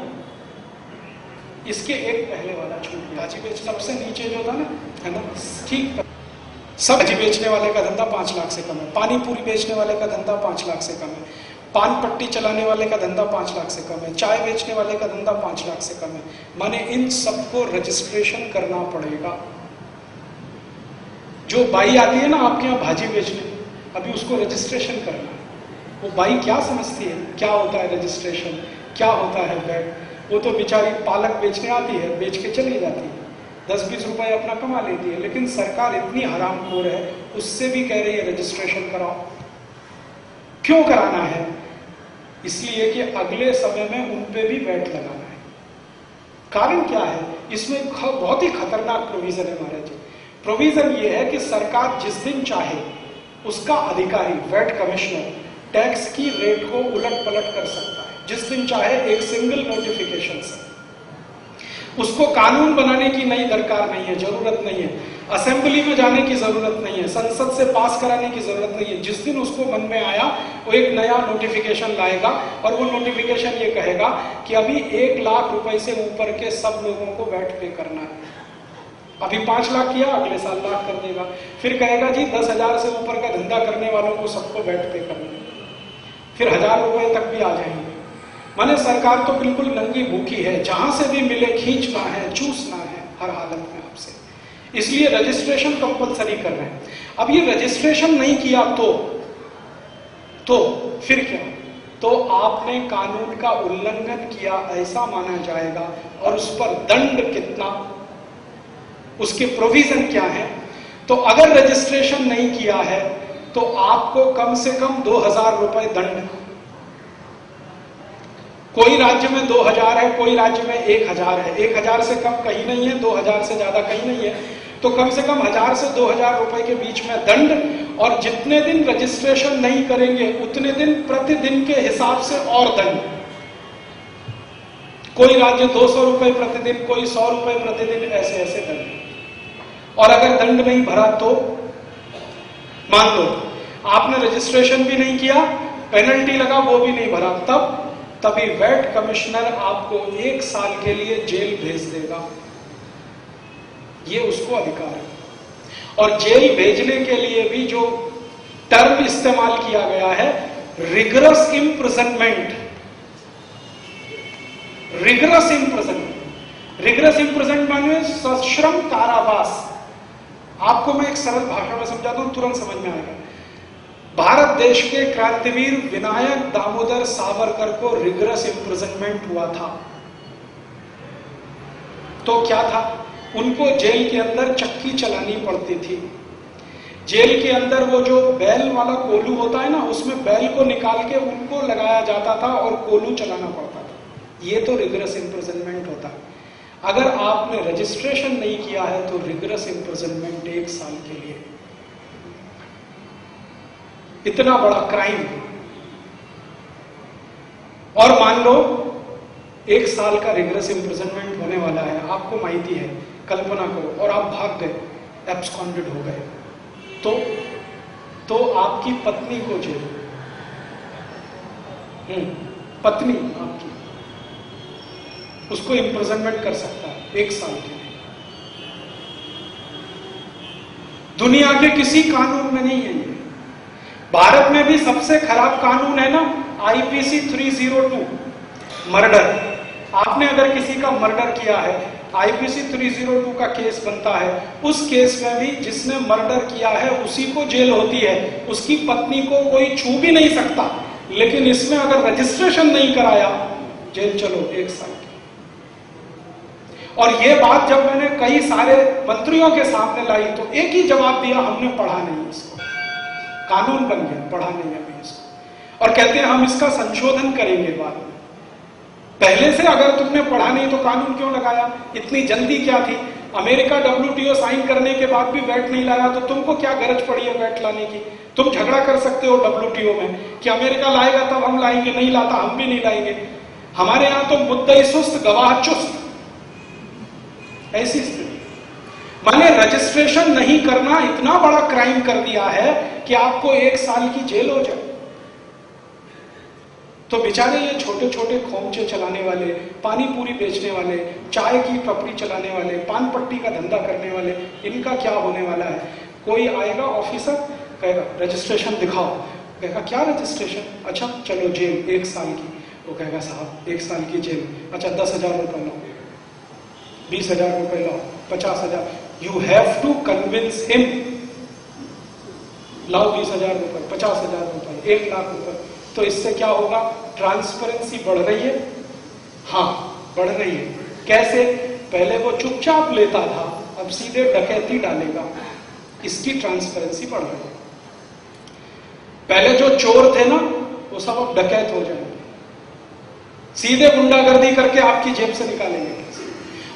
इसके एक पहले वाला छूट गया। भाजी बेच सबसे नीचे जो था ना, है ना, ठीक, सब भाजी बेचने वाले का धंधा 5 लाख से कम है, पानी पूरी बेचने वाले का धंधा 5 लाख से कम है, पान पट्टी चलाने वाले का धंधा 5 लाख से कम है, चाय बेचने वाले का धंधा 5 लाख से कम है। माने इन सबको रजिस्ट्रेशन करना पड़ेगा। जो बाई आती है ना आपके यहाँ भाजी बेचने, अभी उसको रजिस्ट्रेशन करना है। वो बाई क्या समझती है, क्या होता है रजिस्ट्रेशन, क्या होता है वैट? वो तो बेचारी पालक बेचने आती है, बेच के चली जाती है, 10-20 रुपए अपना कमा लेती है। लेकिन सरकार इतनी हरामखोर है, उससे भी कह रही है रजिस्ट्रेशन कराओ। क्यों कराना है? इसलिए कि अगले समय में उन पे भी वैट लगाना है। कारण क्या है? इसमें बहुत ही खतरनाक प्रोविजन है महाराज जी। प्रोविजन ये है कि सरकार जिस दिन चाहे उसका अधिकारी वैट कमिश्नर टैक्स की रेट को उलट पलट कर सकता है, जिस दिन चाहे, एक सिंगल नोटिफिकेशन से। उसको कानून बनाने की नई दरकार नहीं है, जरूरत नहीं है, असेंबली में जाने की जरूरत नहीं है, संसद से पास कराने की जरूरत नहीं है। जिस दिन उसको मन में आया वो एक नया नोटिफिकेशन लाएगा और वो नोटिफिकेशन ये कहेगा कि अभी 1 लाख रुपए से ऊपर के सब लोगों को वैट पे करना है। अभी 5 लाख किया, अगले साल लाख कर देगा, फिर कहेगा जी 10,000 से ऊपर का धंधा करने वालों को सबको वैट पे करना है, फिर 1000 रुपए तक भी आ जाएंगे। माने सरकार तो बिल्कुल नंगी भूखी है, जहां से भी मिले खींचना है, चूसना है हर हालत में आपसे। इसलिए रजिस्ट्रेशन कंपलसरी कर रहे हैं। अब ये रजिस्ट्रेशन नहीं किया तो फिर क्या? तो आपने कानून का उल्लंघन किया ऐसा माना जाएगा, और उस पर दंड कितना, उसके प्रोविजन क्या है? तो अगर रजिस्ट्रेशन नहीं किया है तो आपको कम से कम 2000 रुपए दंड। कोई राज्य में 2000 है, कोई राज्य में 1000 है। 1000 से कम कहीं नहीं है, 2000 से ज्यादा कहीं नहीं है, तो कम से कम 1000 से 2000 रुपए के बीच में दंड। और जितने दिन रजिस्ट्रेशन नहीं करेंगे उतने दिन प्रतिदिन के हिसाब से और दंड। कोई राज्य 200 रुपए प्रतिदिन, कोई 100 रुपए प्रतिदिन, ऐसे ऐसे दंड। और अगर दंड नहीं भरा तो मान लो आपने रजिस्ट्रेशन भी नहीं किया, पेनल्टी लगा, वो भी नहीं भरा, तभी वैट कमिश्नर आपको 1 साल के लिए जेल भेज देगा। ये उसको अधिकार है। और जेल भेजने के लिए भी जो टर्म इस्तेमाल किया गया है, rigorous imprisonment. Rigorous imprisonment, rigorous imprisonment माने सश्रम कारावास। आपको मैं एक सरल भाषा में समझा दूं, तुरंत समझ में आएगा। भारत देश के क्रांतिवीर विनायक दामोदर सावरकर को रिगरस इम्प्रिजनमेंट हुआ था। तो क्या था? उनको जेल के अंदर चक्की चलानी पड़ती थी। जेल के अंदर वो जो बैल वाला कोलू होता है ना, उसमें बैल को निकाल के उनको लगाया जाता था और कोलू चलाना पड़ता था। ये तो रिगरस इम्प्रिजनमेंट होता है। अगर आपने रजिस्ट्रेशन नहीं किया है तो रिगरस इम्प्रिजनमेंट 1 साल के लिए। इतना बड़ा क्राइम। और मान लो 1 साल का रिगरस इम्प्रिजनमेंट होने वाला है, आपको माहिती है, कल्पना करो, और आप भाग गए, एब्सकॉन्डेड हो गए, तो आपकी पत्नी को जेल, पत्नी आपकी, उसको इम्प्रिजनमेंट कर सकता है 1 साल के लिए। दुनिया के किसी कानून में नहीं है ये। भारत में भी सबसे खराब कानून है ना IPC 302, मर्डर। आपने अगर किसी का मर्डर किया है आईपीसी 302 का केस बनता है, उस केस में भी जिसने मर्डर किया है उसी को जेल होती है, उसकी पत्नी को कोई छू भी नहीं सकता। लेकिन इसमें अगर रजिस्ट्रेशन नहीं कराया, जेल चलो 1 साल की। और ये बात जब मैंने कई सारे मंत्रियों के सामने लाई तो एक ही जवाब दिया, हमने पढ़ा नहीं इसको। कानून बन गया, पढ़ा नहीं अभी इसको। और कहते हैं हम इसका संशोधन करेंगे बाद में। पहले से अगर तुमने पढ़ा नहीं तो कानून क्यों लगाया? इतनी जल्दी क्या थी? अमेरिका WTO साइन करने के बाद भी वैट नहीं लाया, तो तुमको क्या गरज पड़ी है वैट लाने की? तुम झगड़ा कर सकते हो WTO में कि अमेरिका लाएगा तब हम लाएंगे, नहीं लाता हम भी नहीं लाएंगे। हमारे यहां तो मुद्दई सुस्त गवाह चुस्त, ऐसी स्थिति। माने रजिस्ट्रेशन नहीं करना इतना बड़ा क्राइम कर दिया है कि आपको 1 साल की जेल हो जाए। तो बेचारे ये छोटे छोटे खोमचे चलाने वाले, पानी पूरी बेचने वाले, चाय की टपरी चलाने वाले, पान पट्टी का धंधा करने वाले, इनका क्या होने वाला है? कोई आएगा ऑफिसर, कहेगा रजिस्ट्रेशन दिखाओ, कहेगा क्या रजिस्ट्रेशन? अच्छा चलो जेल 1 साल की। वो कहेगा साहब 1 साल की जेल, अच्छा 10,000 रुपए लो, 20,000 रुपए लो, 50,000। You have to convince him, लाओ 20,000 रुपए, 50,000 रुपए, 1 लाख रुपए। तो इससे क्या होगा? ट्रांसपेरेंसी बढ़ रही है। हाँ बढ़ रही है। कैसे? पहले वो चुपचाप लेता था, अब सीधे डकैती डालेगा, इसकी ट्रांसपेरेंसी बढ़ रही है। पहले जो चोर थे ना वो सब अब डकैत हो जाएंगे, सीधे गुंडागर्दी करके आपकी जेब से निकालेंगे।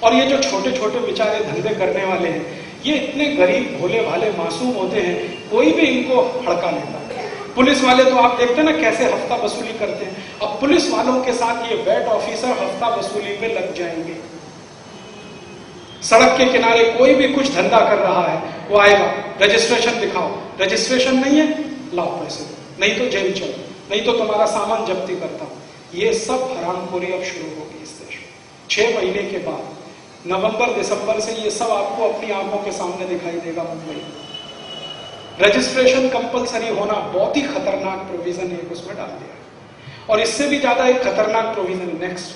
और ये जो छोटे छोटे बेचारे धंधे करने वाले हैं, ये इतने गरीब भोले भाले मासूम होते हैं, कोई भी इनको हड़का लेता है। पुलिस वाले तो आप देखते हैं ना कैसे हफ्ता वसूली करते हैं। अब पुलिस वालों के साथ ये वैट ऑफिसर हफ्ता वसूली में लग जाएंगे। सड़क के किनारे कोई भी कुछ धंधा कर रहा है, वो आएगा, रजिस्ट्रेशन दिखाओ, रजिस्ट्रेशन नहीं है, लाओ पैसे, नहीं तो जेल चलो, नहीं तो तुम्हारा सामान जब्ती करता हूं। ये सब हरामखोरी अब शुरू होगी इस देश में। 6 महीने के बाद नवंबर दिसंबर से ये सब आपको अपनी आंखों के सामने दिखाई देगा। मुंबई रजिस्ट्रेशन कंपलसरी होना बहुत ही खतरनाक प्रोविजन है, उसमें डाल दिया। और इससे भी ज्यादा एक खतरनाक प्रोविजन नेक्स्ट,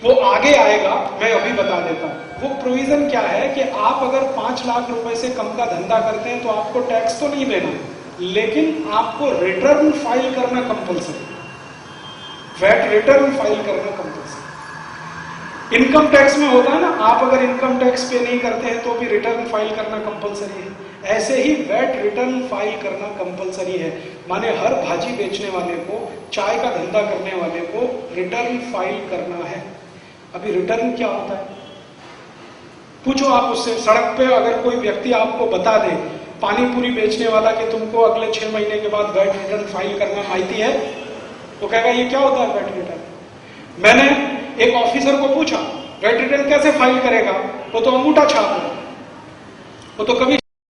वो आगे आएगा, मैं अभी बता देता हूं। वो प्रोविजन क्या है कि आप अगर 5 लाख रुपए से कम का धंधा करते हैं तो आपको टैक्स तो नहीं देना, लेकिन आपको रिटर्न फाइल करना कंपलसरी, वैट रिटर्न फाइल करना कंपलसरी। इनकम टैक्स में होता है ना, आप अगर इनकम टैक्स पे नहीं करते हैं तो भी रिटर्न फाइल करना कंपलसरी है। ऐसे ही वैट रिटर्न फाइल करना कंपलसरी है। माने हर भाजी बेचने वाले को, चाय का धंधा करने वाले को रिटर्न फाइल करना है। अभी रिटर्न क्या होता है पूछो आप उससे। सड़क पे अगर कोई व्यक्ति आपको बता दे, पानी पूरी बेचने वाला, कि तुमको अगले 6 महीने के बाद वैट रिटर्न फाइल करना माहिती है, वो कहेगा ये क्या होता है वैट रिटर्न। मैंने एक ऑफिसर को पूछा वैट रिटर्न कैसे फाइल करेगा, वो तो अंगूठा छाप है, वो तो कभी